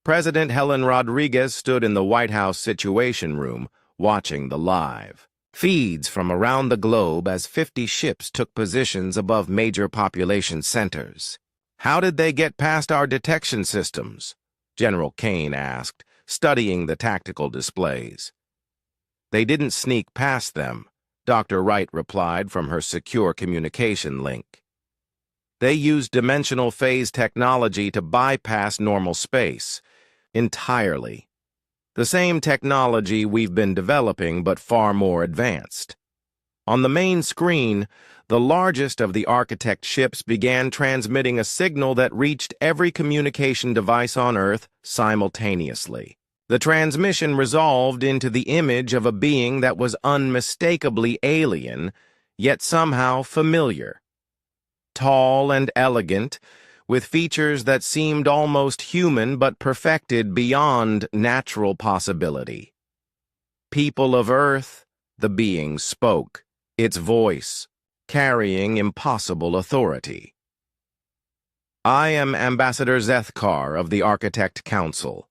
President Helen Rodriguez stood in the White House Situation Room, watching the live feeds from around the globe as 50 ships took positions above major population centers. "How did they get past our detection systems?" General Kane asked, studying the tactical displays. "They didn't sneak past them," Dr. Wright replied from her secure communication link. "They used dimensional phase technology to bypass normal space. Entirely. The same technology we've been developing, but far more advanced." On the main screen, the largest of the architect ships began transmitting a signal that reached every communication device on Earth simultaneously. The transmission resolved into the image of a being that was unmistakably alien, yet somehow familiar. Tall and elegant, with features that seemed almost human but perfected beyond natural possibility. "People of Earth," the being spoke, its voice carrying impossible authority. "I am Ambassador Zethkar of the Architect Council.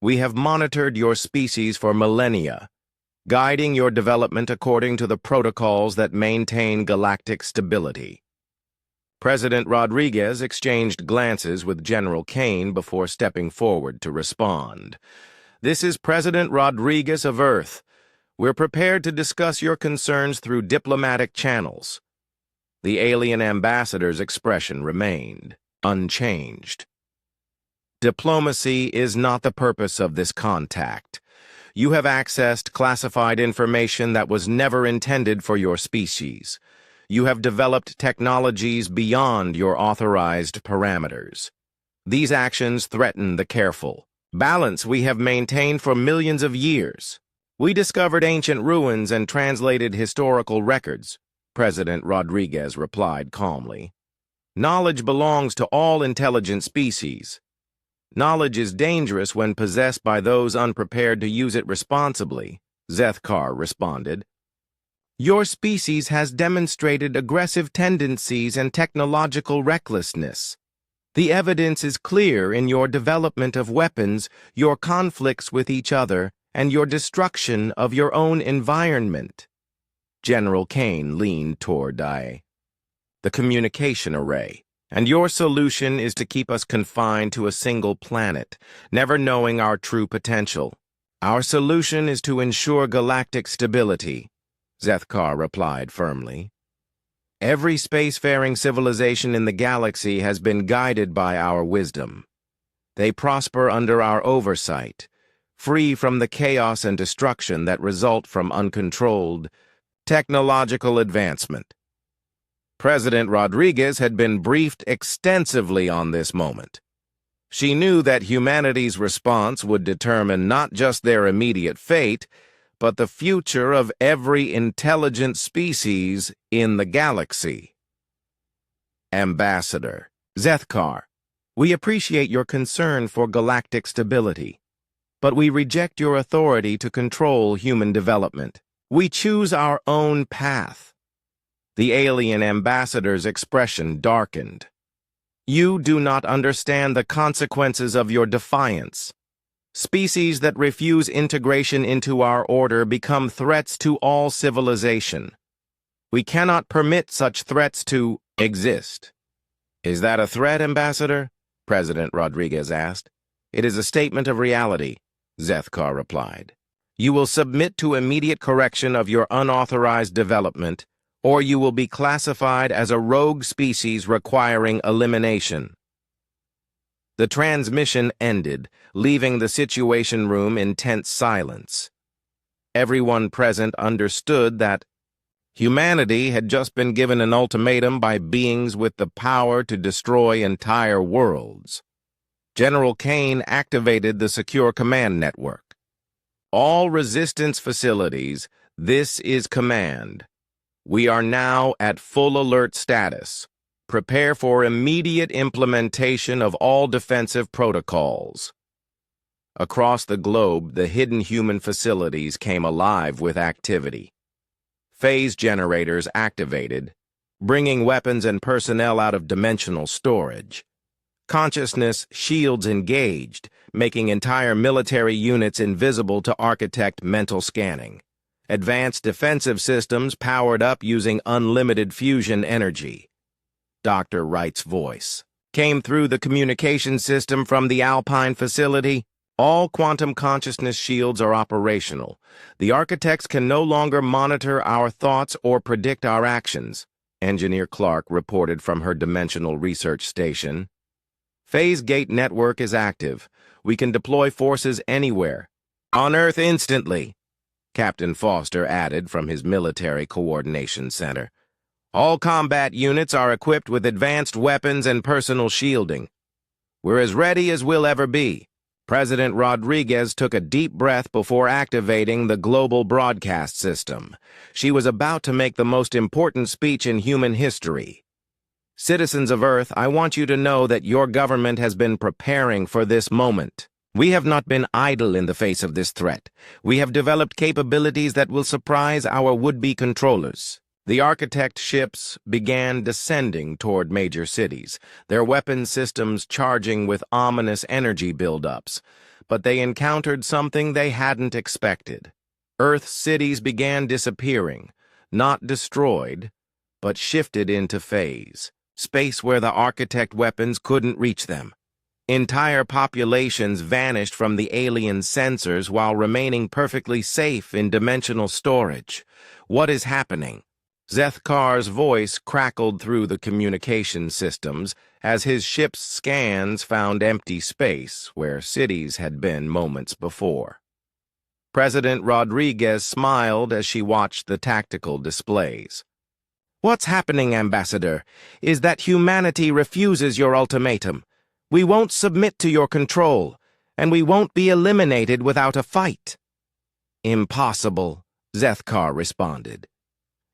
We have monitored your species for millennia, guiding your development according to the protocols that maintain galactic stability." President Rodriguez exchanged glances with General Kane before stepping forward to respond. "This is President Rodriguez of Earth. We're prepared to discuss your concerns through diplomatic channels." The alien ambassador's expression remained unchanged. "Diplomacy is not the purpose of this contact. You have accessed classified information that was never intended for your species. You have developed technologies beyond your authorized parameters. These actions threaten the careful balance we have maintained for millions of years. We discovered ancient ruins and translated historical records," President Rodriguez replied calmly. "Knowledge belongs to all intelligent species. Knowledge is dangerous when possessed by those unprepared to use it responsibly," Zethkar responded. "Your species has demonstrated aggressive tendencies and technological recklessness. The evidence is clear in your development of weapons, your conflicts with each other, and your destruction of your own environment." General Kane leaned toward the communication array. "And your solution is to keep us confined to a single planet, never knowing our true potential." "Our solution is to ensure galactic stability," Zethkar replied firmly. "Every spacefaring civilization in the galaxy has been guided by our wisdom. They prosper under our oversight, free from the chaos and destruction that result from uncontrolled technological advancement." President Rodriguez had been briefed extensively on this moment. She knew that humanity's response would determine not just their immediate fate, but the future of every intelligent species in the galaxy. "Ambassador Zethkar, we appreciate your concern for galactic stability, but we reject your authority to control human development. We choose our own path." The alien ambassador's expression darkened. "You do not understand the consequences of your defiance. Species that refuse integration into our order become threats to all civilization. We cannot permit such threats to exist." "Is that a threat, Ambassador?" President Rodriguez asked. It is a statement of reality, Zethkar replied. You will submit to immediate correction of your unauthorized development, or you will be classified as a rogue species requiring elimination. The transmission ended, leaving the Situation Room in tense silence. Everyone present understood that humanity had just been given an ultimatum by beings with the power to destroy entire worlds. General Kane activated the secure command network. All resistance facilities, this is command. We are now at full alert status. Prepare for immediate implementation of all defensive protocols. Across the globe, the hidden human facilities came alive with activity. Phase generators activated, bringing weapons and personnel out of dimensional storage. Consciousness shields engaged, making entire military units invisible to architect mental scanning. Advanced defensive systems powered up using unlimited fusion energy. Dr. Wright's voice came through the communication system from the Alpine facility. All quantum consciousness shields are operational. The architects can no longer monitor our thoughts or predict our actions, Engineer Clark reported from her dimensional research station. Phase gate network is active. We can deploy forces anywhere. On Earth instantly, Captain Foster added from his military coordination center. All combat units are equipped with advanced weapons and personal shielding. We're as ready as we'll ever be. President Rodriguez took a deep breath before activating the global broadcast system. She was about to make the most important speech in human history. Citizens of Earth, I want you to know that your government has been preparing for this moment. We have not been idle in the face of this threat. We have developed capabilities that will surprise our would-be controllers. The architect ships began descending toward major cities, their weapon systems charging with ominous energy buildups. But they encountered something they hadn't expected. Earth's cities began disappearing, not destroyed, but shifted into phase, space where the architect weapons couldn't reach them. Entire populations vanished from the alien sensors while remaining perfectly safe in dimensional storage. What is happening? Zethkar's voice crackled through the communication systems as his ship's scans found empty space where cities had been moments before. President Rodriguez smiled as she watched the tactical displays. What's happening, Ambassador, is that humanity refuses your ultimatum. We won't submit to your control, and we won't be eliminated without a fight. Impossible, Zethkar responded.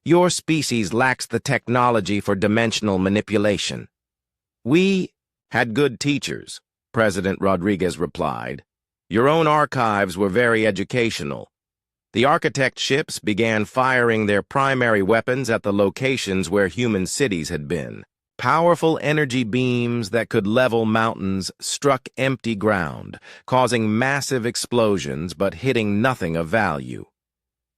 Your species lacks the technology for dimensional manipulation. We had good teachers, President Rodriguez replied. Your own archives were very educational. The architect ships began firing their primary weapons at the locations where human cities had been. Powerful energy beams that could level mountains struck empty ground, causing massive explosions but hitting nothing of value.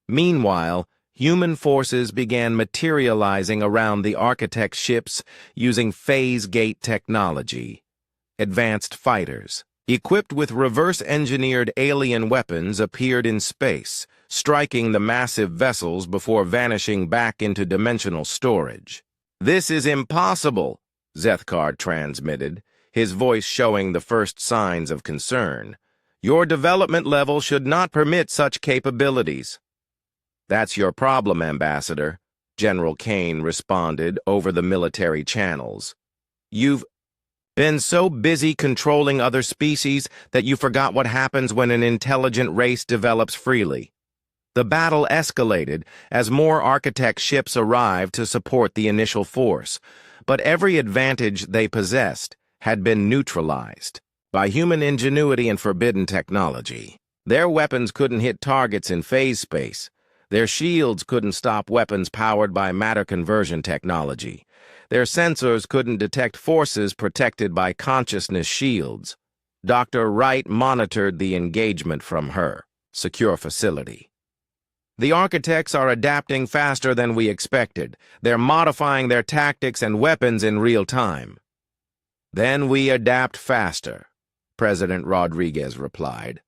Meanwhile, human forces began materializing around the architect's ships using phase gate technology. Advanced fighters, equipped with reverse-engineered alien weapons, appeared in space, striking the massive vessels before vanishing back into dimensional storage. This is impossible, Zethkar transmitted, his voice showing the first signs of concern. Your development level should not permit such capabilities. That's your problem, Ambassador, General Kane responded over the military channels. You've been so busy controlling other species that you forgot what happens when an intelligent race develops freely. The battle escalated as more architect ships arrived to support the initial force, but every advantage they possessed had been neutralized by human ingenuity and forbidden technology. Their weapons couldn't hit targets in phase space. Their shields couldn't stop weapons powered by matter conversion technology. Their sensors couldn't detect forces protected by consciousness shields. Dr. Wright monitored the engagement from her secure facility. The architects are adapting faster than we expected. They're modifying their tactics and weapons in real time. Then we adapt faster, President Rodriguez replied.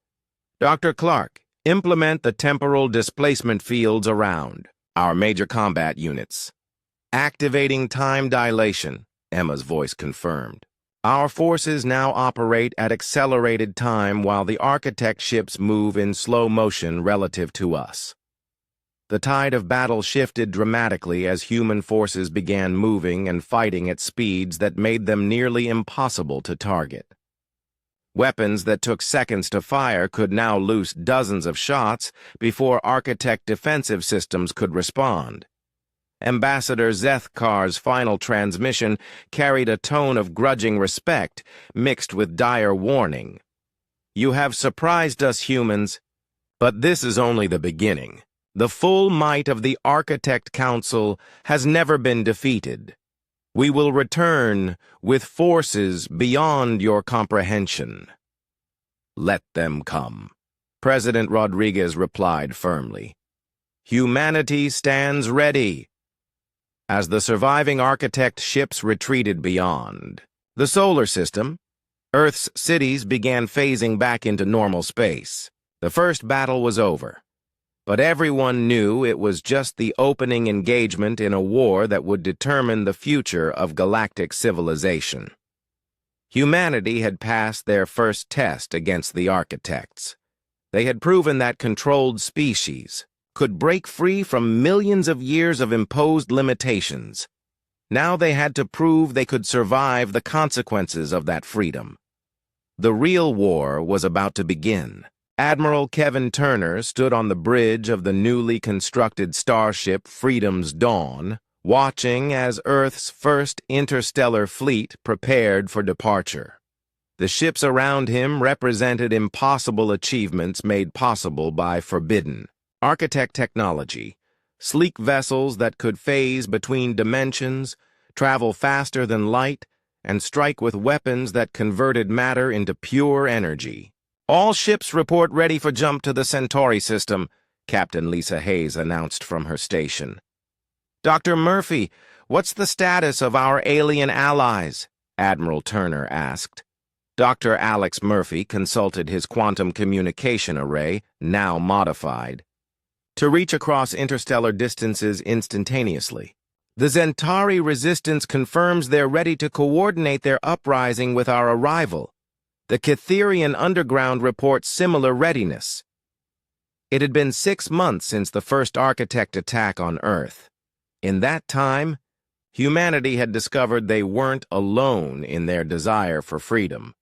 Dr. Clark, implement the temporal displacement fields around our major combat units. Activating time dilation, Emma's voice confirmed. Our forces now operate at accelerated time while the architect ships move in slow motion relative to us. The tide of battle shifted dramatically as human forces began moving and fighting at speeds that made them nearly impossible to target. Weapons that took seconds to fire could now loose dozens of shots before architect defensive systems could respond. Ambassador Zethkar's final transmission carried a tone of grudging respect mixed with dire warning. You have surprised us humans, but this is only the beginning. The full might of the Architect Council has never been defeated. We will return with forces beyond your comprehension. Let them come, President Rodriguez replied firmly. Humanity stands ready. As the surviving architect ships retreated beyond the solar system, Earth's cities began phasing back into normal space. The first battle was over, but everyone knew it was just the opening engagement in a war that would determine the future of galactic civilization. Humanity had passed their first test against the architects. They had proven that controlled species could break free from millions of years of imposed limitations. Now they had to prove they could survive the consequences of that freedom. The real war was about to begin. Admiral Kevin Turner stood on the bridge of the newly constructed starship Freedom's Dawn, watching as Earth's first interstellar fleet prepared for departure. The ships around him represented impossible achievements made possible by forbidden architect technology, sleek vessels that could phase between dimensions, travel faster than light, and strike with weapons that converted matter into pure energy. All ships report ready for jump to the Centauri system, Captain Lisa Hayes announced from her station. Dr. Murphy, what's the status of our alien allies? Admiral Turner asked. Dr. Alex Murphy consulted his quantum communication array, now modified, to reach across interstellar distances instantaneously. The Zentari resistance confirms they're ready to coordinate their uprising with our arrival. The Cytherian underground reports similar readiness. It had been 6 months since the first architect attack on Earth. In that time, humanity had discovered they weren't alone in their desire for freedom.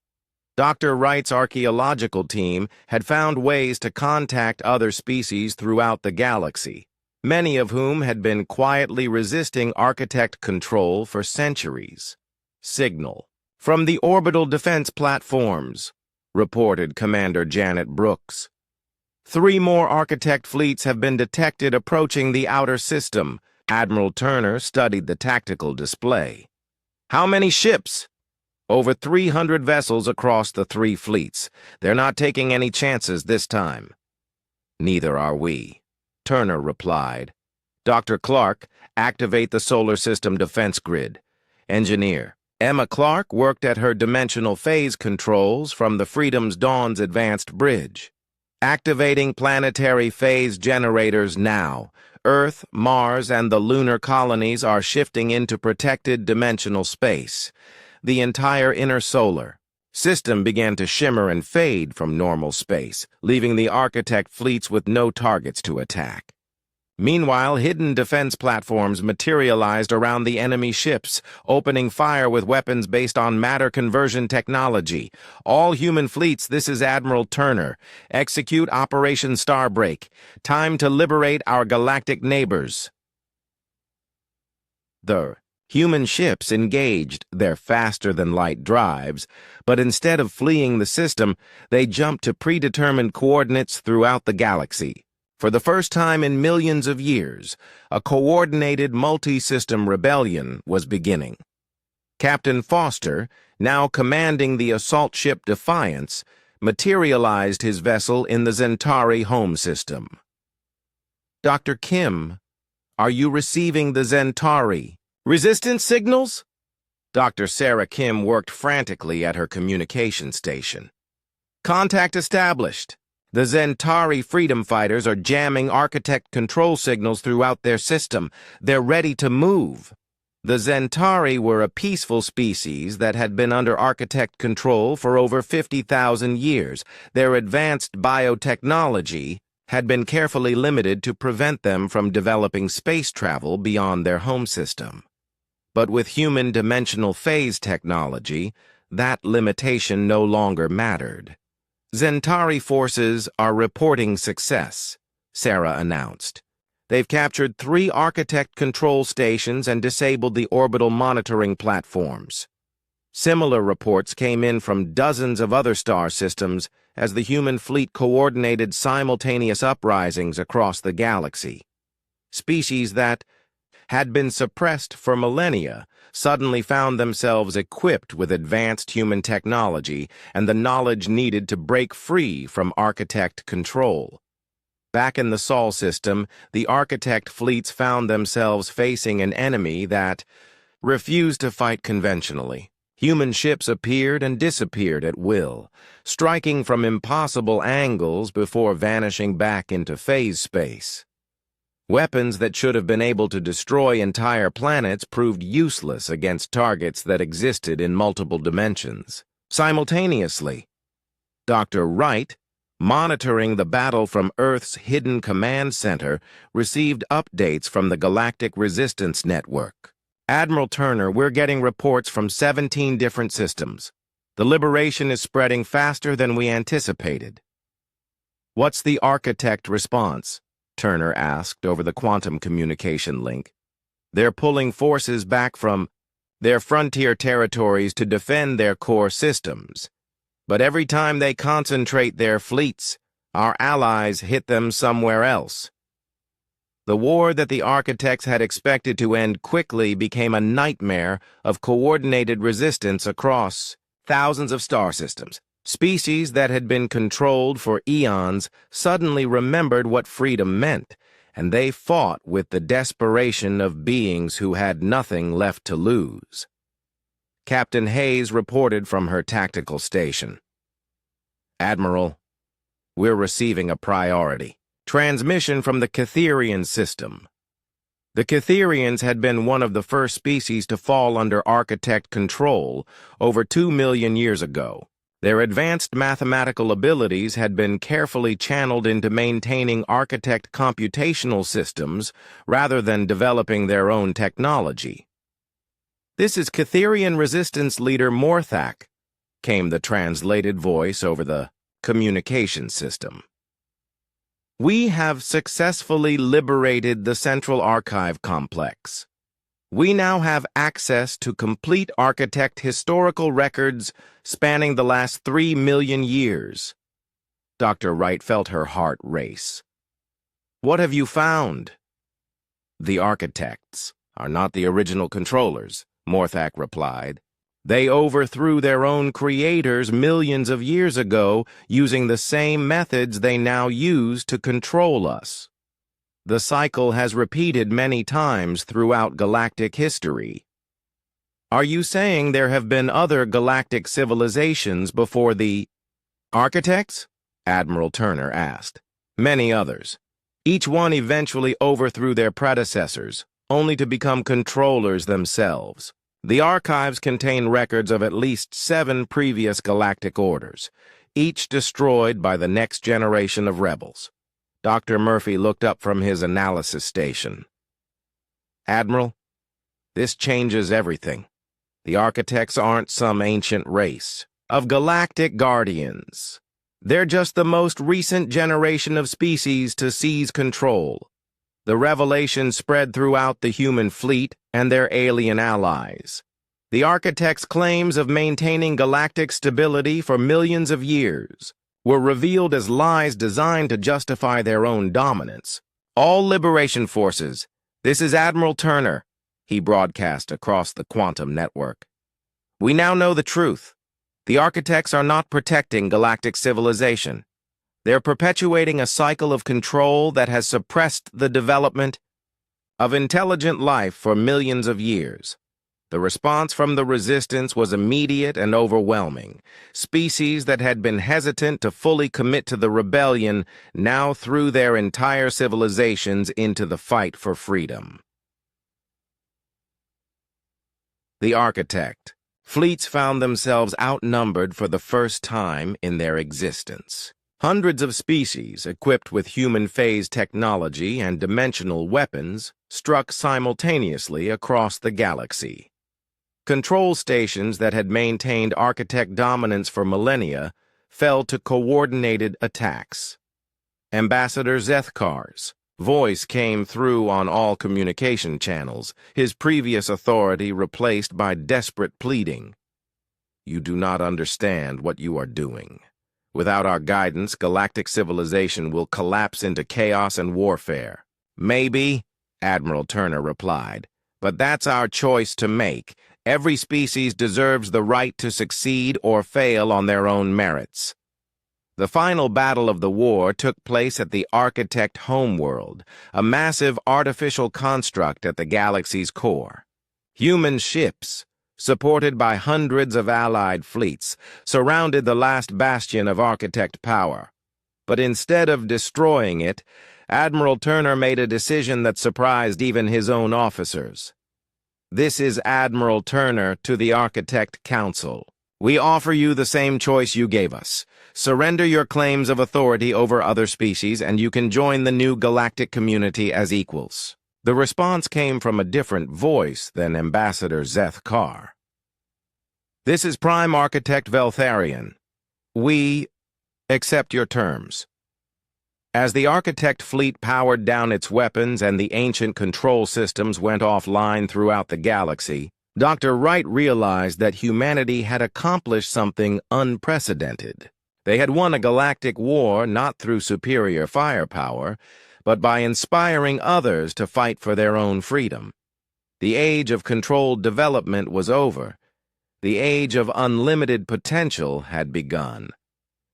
Dr. Wright's archaeological team had found ways to contact other species throughout the galaxy, many of whom had been quietly resisting architect control for centuries. Signal from the orbital defense platforms, reported Commander Janet Brooks. 3 more architect fleets have been detected approaching the outer system. Admiral Turner studied the tactical display. How many ships? Over 300 vessels across the 3 fleets. They're not taking any chances this time. Neither are we, Turner replied. Dr. Clark, activate the solar system defense grid. Engineer, Emma Clark worked at her dimensional phase controls from the Freedom's Dawn's advanced bridge. Activating planetary phase generators now. Earth, Mars, and the lunar colonies are shifting into protected dimensional space. The entire inner solar system began to shimmer and fade from normal space, leaving the architect fleets with no targets to attack. Meanwhile, hidden defense platforms materialized around the enemy ships, opening fire with weapons based on matter conversion technology. All human fleets, this is Admiral Turner. Execute Operation Starbreak. Time to liberate our galactic neighbors. The human ships engaged their faster-than-light drives, but instead of fleeing the system, they jumped to predetermined coordinates throughout the galaxy. For the first time in millions of years, a coordinated multi-system rebellion was beginning. Captain Foster, now commanding the assault ship Defiance, materialized his vessel in the Zentari home system. Dr. Kim, are you receiving the Zentari resistance signals? Dr. Sarah Kim worked frantically at her communication station. Contact established. The Zentari freedom fighters are jamming architect control signals throughout their system. They're ready to move. The Zentari were a peaceful species that had been under architect control for over 50,000 years. Their advanced biotechnology had been carefully limited to prevent them from developing space travel beyond their home system. But with human dimensional phase technology, that limitation no longer mattered. Zentari forces are reporting success, Sarah announced. They've captured 3 architect control stations and disabled the orbital monitoring platforms. Similar reports came in from dozens of other star systems as the human fleet coordinated simultaneous uprisings across the galaxy. Species that had been suppressed for millennia suddenly found themselves equipped with advanced human technology and the knowledge needed to break free from architect control. Back in the Sol system, the architect fleets found themselves facing an enemy that refused to fight conventionally. Human ships appeared and disappeared at will, striking from impossible angles before vanishing back into phase space. Weapons that should have been able to destroy entire planets proved useless against targets that existed in multiple dimensions. Simultaneously, Dr. Wright, monitoring the battle from Earth's hidden command center, received updates from the Galactic Resistance Network. Admiral Turner, we're getting reports from 17 different systems. The liberation is spreading faster than we anticipated. What's the architect response? Turner asked over the quantum communication link. They're pulling forces back from their frontier territories to defend their core systems. But every time they concentrate their fleets, our allies hit them somewhere else. The war that the architects had expected to end quickly became a nightmare of coordinated resistance across thousands of star systems. Species that had been controlled for eons suddenly remembered what freedom meant, and they fought with the desperation of beings who had nothing left to lose. Captain Hayes reported from her tactical station. Admiral, we're receiving a priority. Transmission from the Catherian system. The Catherians had been one of the first species to fall under architect control over 2 million years ago. Their advanced mathematical abilities had been carefully channeled into maintaining architect computational systems rather than developing their own technology. This is Catherian Resistance Leader Morthak, came the translated voice over the communication system. We have successfully liberated the Central Archive Complex. We now have access to complete architect historical records spanning the last 3 million years. Dr. Wright felt her heart race. What have you found? The architects are not the original controllers, Morthak replied. They overthrew their own creators millions of years ago using the same methods they now use to control us. The cycle has repeated many times throughout galactic history. Are you saying there have been other galactic civilizations before the architects? Admiral Turner asked. Many others. Each one eventually overthrew their predecessors, only to become controllers themselves. The archives contain records of at least 7 previous galactic orders, each destroyed by the next generation of rebels. Dr. Murphy looked up from his analysis station. Admiral, this changes everything. The architects aren't some ancient race of galactic guardians. They're just the most recent generation of species to seize control. The revelation spread throughout the human fleet and their alien allies. The architects' claims of maintaining galactic stability for millions of years were revealed as lies designed to justify their own dominance. All liberation forces, this is Admiral Turner, he broadcast across the quantum network. We now know the truth. The architects are not protecting galactic civilization. They're perpetuating a cycle of control that has suppressed the development of intelligent life for millions of years. The response from the resistance was immediate and overwhelming. Species that had been hesitant to fully commit to the rebellion now threw their entire civilizations into the fight for freedom. The Architect. Fleets found themselves outnumbered for the first time in their existence. Hundreds of species, equipped with human phase technology and dimensional weapons, struck simultaneously across the galaxy. Control stations that had maintained Architect dominance for millennia fell to coordinated attacks. Ambassador Zethkar's voice came through on all communication channels, his previous authority replaced by desperate pleading. "You do not understand what you are doing. Without our guidance, galactic civilization will collapse into chaos and warfare." "Maybe," Admiral Turner replied, "but that's our choice to make. Every species deserves the right to succeed or fail on their own merits." The final battle of the war took place at the Architect homeworld, a massive artificial construct at the galaxy's core. Human ships, supported by hundreds of allied fleets, surrounded the last bastion of Architect power. But instead of destroying it, Admiral Turner made a decision that surprised even his own officers. "This is Admiral Turner to the Architect Council. We offer you the same choice you gave us. Surrender your claims of authority over other species, and you can join the new galactic community as equals." The response came from a different voice than Ambassador Zethkar. "This is Prime Architect Veltharion. We accept your terms." As the Architect fleet powered down its weapons and the ancient control systems went offline throughout the galaxy, Dr. Wright realized that humanity had accomplished something unprecedented. They had won a galactic war not through superior firepower, but by inspiring others to fight for their own freedom. The age of controlled development was over. The age of unlimited potential had begun.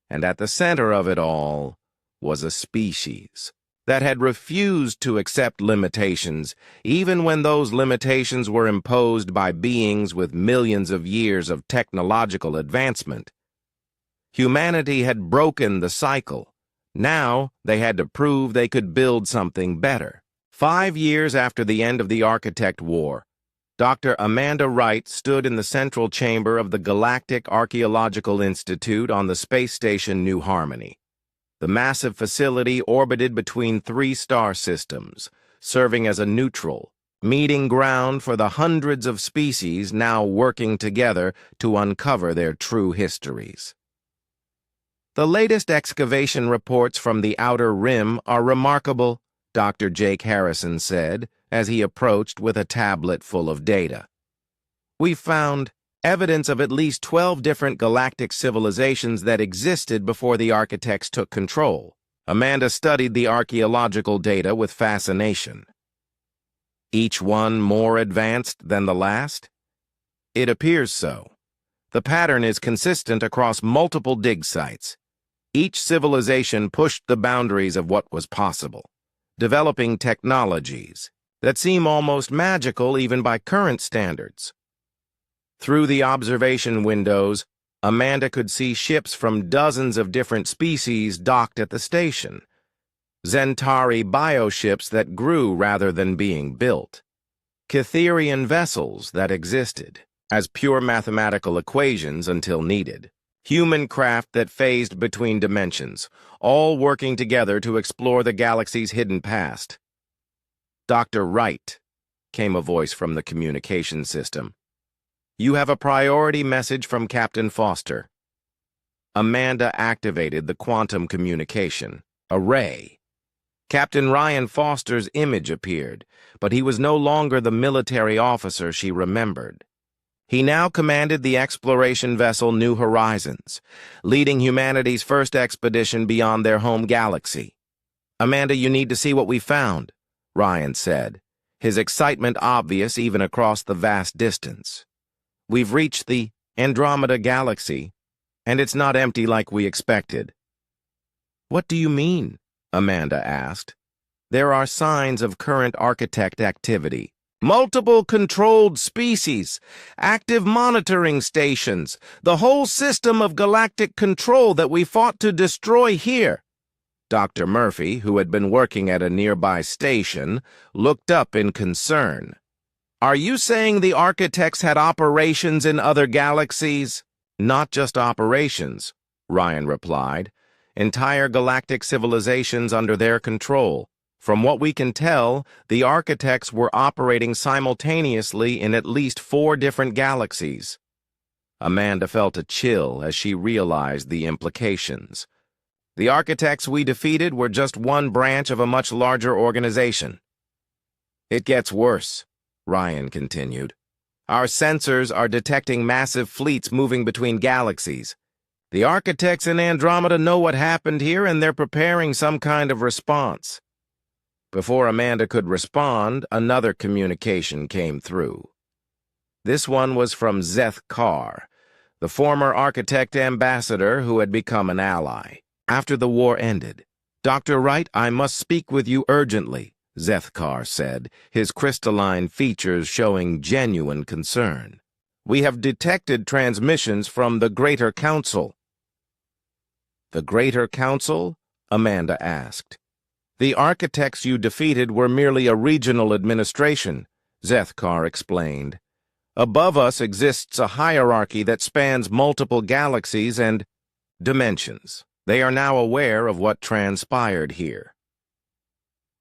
And at the center of it all was a species that had refused to accept limitations, even when those limitations were imposed by beings with millions of years of technological advancement. Humanity had broken the cycle. Now they had to prove they could build something better. 5 years after the end of the Architect War, Dr. Amanda Wright stood in the central chamber of the Galactic Archaeological Institute on the space station New Harmony. The massive facility orbited between 3 star systems, serving as a neutral, meeting ground for the hundreds of species now working together to uncover their true histories. "The latest excavation reports from the Outer Rim are remarkable," Dr. Jake Harrison said as he approached with a tablet full of data. "We've found evidence of at least 12 different galactic civilizations that existed before the Architects took control." Amanda studied the archaeological data with fascination. "Each one more advanced than the last?" "It appears so. The pattern is consistent across multiple dig sites. Each civilization pushed the boundaries of what was possible, developing technologies that seem almost magical even by current standards." Through the observation windows, Amanda could see ships from dozens of different species docked at the station. Zentari bioships that grew rather than being built. Cytherian vessels that existed as pure mathematical equations until needed. Human craft that phased between dimensions, all working together to explore the galaxy's hidden past. "Dr. Wright," came a voice from the communication system. "You have a priority message from Captain Foster." Amanda activated the quantum communication array. Captain Ryan Foster's image appeared, but he was no longer the military officer she remembered. He now commanded the exploration vessel New Horizons, leading humanity's first expedition beyond their home galaxy. "Amanda, you need to see what we found," Ryan said, his excitement obvious even across the vast distance. "We've reached the Andromeda Galaxy, and it's not empty like we expected." "What do you mean?" Amanda asked. "There are signs of current Architect activity," Multiple controlled species, active monitoring stations, the whole system of galactic control that we fought to destroy here. Dr. Murphy, who had been working at a nearby station, looked up in concern. Are you saying the architects had operations in other galaxies? Not just operations, Ryan replied. Entire galactic civilizations under their control. From what we can tell, the architects were operating simultaneously in at least 4 different galaxies. Amanda felt a chill as she realized the implications. The architects we defeated were just one branch of a much larger organization. It gets worse, Ryan continued. Our sensors are detecting massive fleets moving between galaxies. The architects in Andromeda know what happened here, and they're preparing some kind of response. Before Amanda could respond, another communication came through. This one was from Zeth Carr, the former architect ambassador who had become an ally. After the war ended, Dr. Wright, I must speak with you urgently, Zeth Carr said, his crystalline features showing genuine concern. We have detected transmissions from the Greater Council. The Greater Council? Amanda asked. The architects you defeated were merely a regional administration, Zeth Carr explained. Above us exists a hierarchy that spans multiple galaxies and dimensions. They are now aware of what transpired here.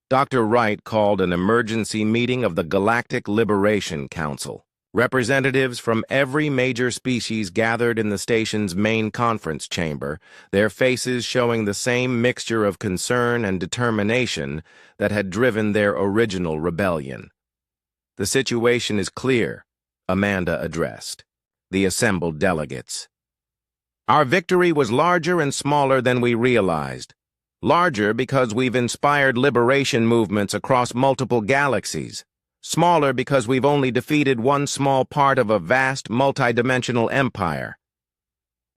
Dr. Wright called an emergency meeting of the Galactic Liberation Council. Representatives from every major species gathered in the station's main conference chamber, their faces showing the same mixture of concern and determination that had driven their original rebellion. The situation is clear, Amanda addressed the assembled delegates. Our victory was larger and smaller than we realized. Larger because we've inspired liberation movements across multiple galaxies. Smaller because we've only defeated one small part of a vast, multidimensional empire.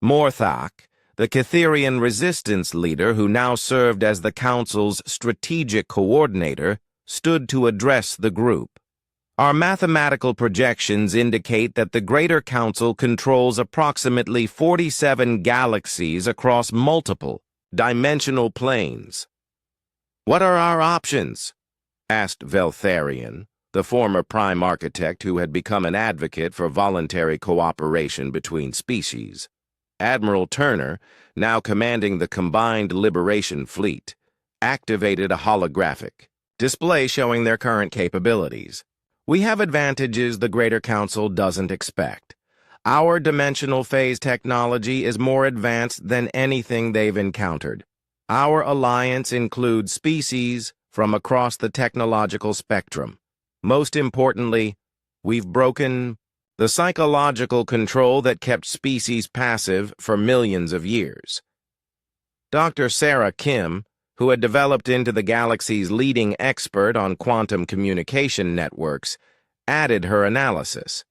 Morthok, the Catherian resistance leader who now served as the Council's strategic coordinator, stood to address the group. Our mathematical projections indicate that the Greater Council controls approximately 47 galaxies across multiple, dimensional planes. What are our options? Asked Veltharion, the former prime architect who had become an advocate for voluntary cooperation between species. Admiral Turner, now commanding the combined Liberation Fleet, activated a holographic display showing their current capabilities. We have advantages the Greater Council doesn't expect. Our dimensional phase technology is more advanced than anything they've encountered. Our alliance includes species from across the technological spectrum. Most importantly, we've broken the psychological control that kept species passive for millions of years. Dr. Sarah Kim, who had developed into the galaxy's leading expert on quantum communication networks, added her analysis.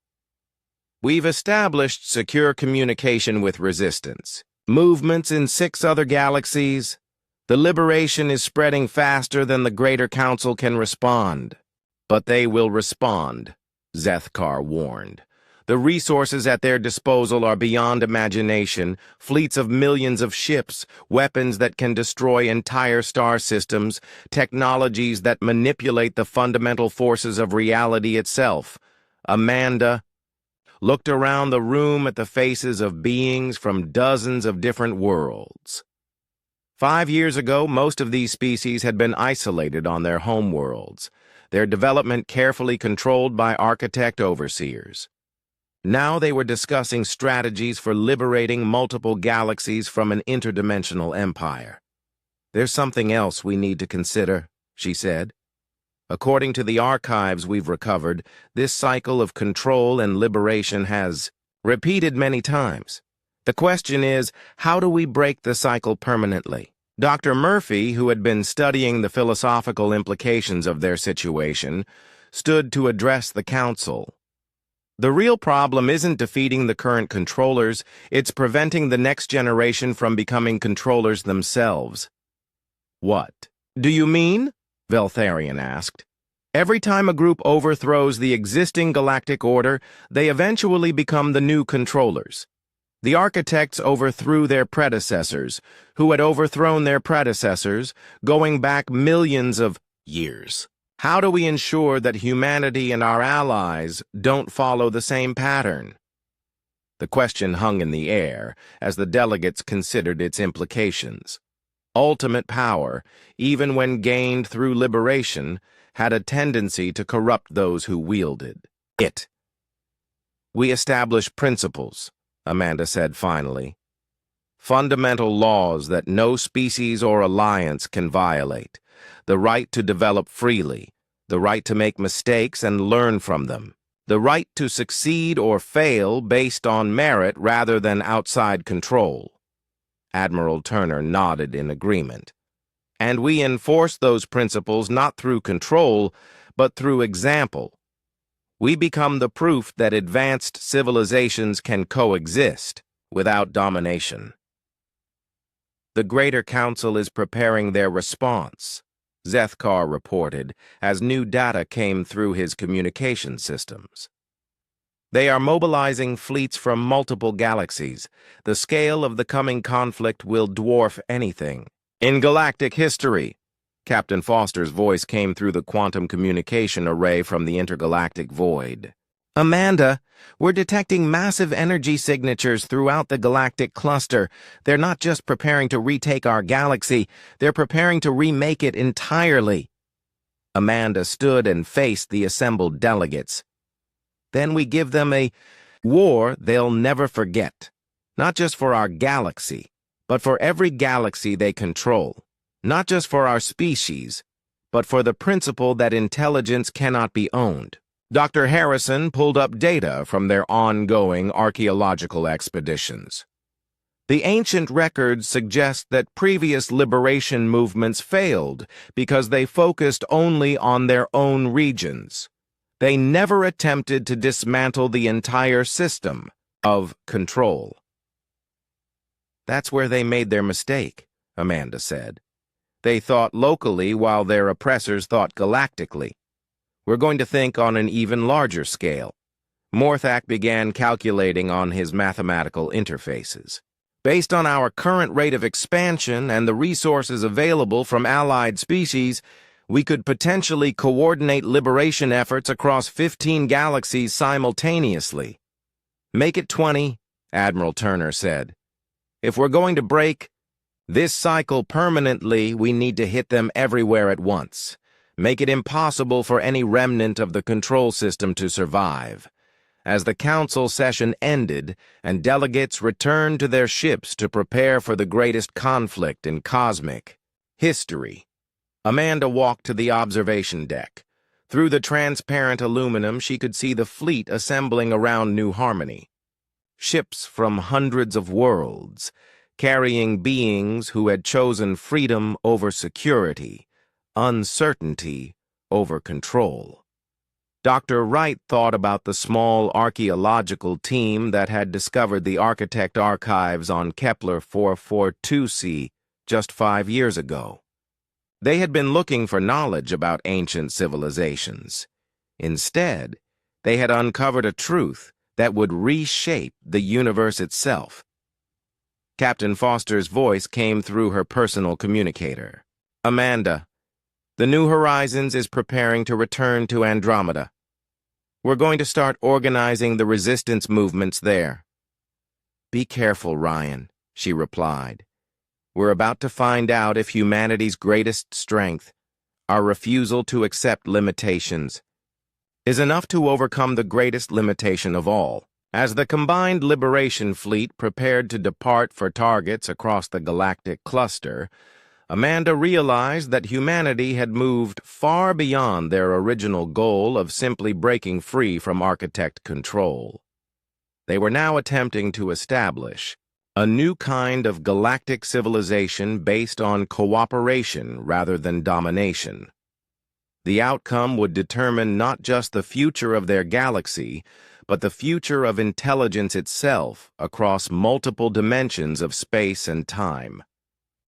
We've established secure communication with resistance. Movements in 6 other galaxies. The liberation is spreading faster than the Greater Council can respond. But they will respond, Zeth Carr warned. The resources at their disposal are beyond imagination, fleets of millions of ships, weapons that can destroy entire star systems, technologies that manipulate the fundamental forces of reality itself. Amanda looked around the room at the faces of beings from dozens of different worlds. 5 years ago, most of these species had been isolated on their home worlds, their development carefully controlled by architect overseers. Now they were discussing strategies for liberating multiple galaxies from an interdimensional empire. There's something else we need to consider, she said. According to the archives we've recovered, this cycle of control and liberation has repeated many times. The question is, how do we break the cycle permanently? Dr. Murphy, who had been studying the philosophical implications of their situation, stood to address the council. The real problem isn't defeating the current controllers, it's preventing the next generation from becoming controllers themselves. What do you mean? Veltharion asked. Every time a group overthrows the existing galactic order, they eventually become the new controllers. The architects overthrew their predecessors, who had overthrown their predecessors, going back millions of years. How do we ensure that humanity and our allies don't follow the same pattern? The question hung in the air as the delegates considered its implications. Ultimate power, even when gained through liberation, had a tendency to corrupt those who wielded it. We establish principles, Amanda said finally. Fundamental laws that no species or alliance can violate. The right to develop freely, the right to make mistakes and learn from them, the right to succeed or fail based on merit rather than outside control. Admiral Turner nodded in agreement. And we enforce those principles not through control, but through example. We become the proof that advanced civilizations can coexist without domination. The Greater Council is preparing their response, Zethkar reported as new data came through his communication systems. They are mobilizing fleets from multiple galaxies. The scale of the coming conflict will dwarf anything in galactic history. Captain Foster's voice came through the quantum communication array from the intergalactic void. Amanda, we're detecting massive energy signatures throughout the galactic cluster. They're not just preparing to retake our galaxy, they're preparing to remake it entirely. Amanda stood and faced the assembled delegates. Then we give them a war they'll never forget. Not just for our galaxy, but for every galaxy they control. Not just for our species, but for the principle that intelligence cannot be owned. Dr. Harrison pulled up data from their ongoing archaeological expeditions. The ancient records suggest that previous liberation movements failed because they focused only on their own regions. They never attempted to dismantle the entire system of control. That's where they made their mistake, Amanda said. They thought locally while their oppressors thought galactically. We're going to think on an even larger scale. Morthak began calculating on his mathematical interfaces. Based on our current rate of expansion and the resources available from allied species, we could potentially coordinate liberation efforts across 15 galaxies simultaneously. Make it 20, Admiral Turner said. If we're going to break this cycle permanently, we need to hit them everywhere at once. Make it impossible for any remnant of the control system to survive. As the council session ended and delegates returned to their ships to prepare for the greatest conflict in cosmic history, Amanda walked to the observation deck. Through the transparent aluminum, she could see the fleet assembling around New Harmony. Ships from hundreds of worlds, carrying beings who had chosen freedom over security, uncertainty over control. Dr. Wright thought about the small archaeological team that had discovered the architect archives on Kepler 442c just 5 years ago. They had been looking for knowledge about ancient civilizations. Instead, they had uncovered a truth that would reshape the universe itself. Captain Foster's voice came through her personal communicator. Amanda, the New Horizons is preparing to return to Andromeda. We're going to start organizing the resistance movements there. Be careful, Ryan, she replied. We're about to find out if humanity's greatest strength, our refusal to accept limitations, is enough to overcome the greatest limitation of all. As the combined Liberation Fleet prepared to depart for targets across the galactic cluster, Amanda realized that humanity had moved far beyond their original goal of simply breaking free from architect control. They were now attempting to establish a new kind of galactic civilization based on cooperation rather than domination. The outcome would determine not just the future of their galaxy, but the future of intelligence itself across multiple dimensions of space and time.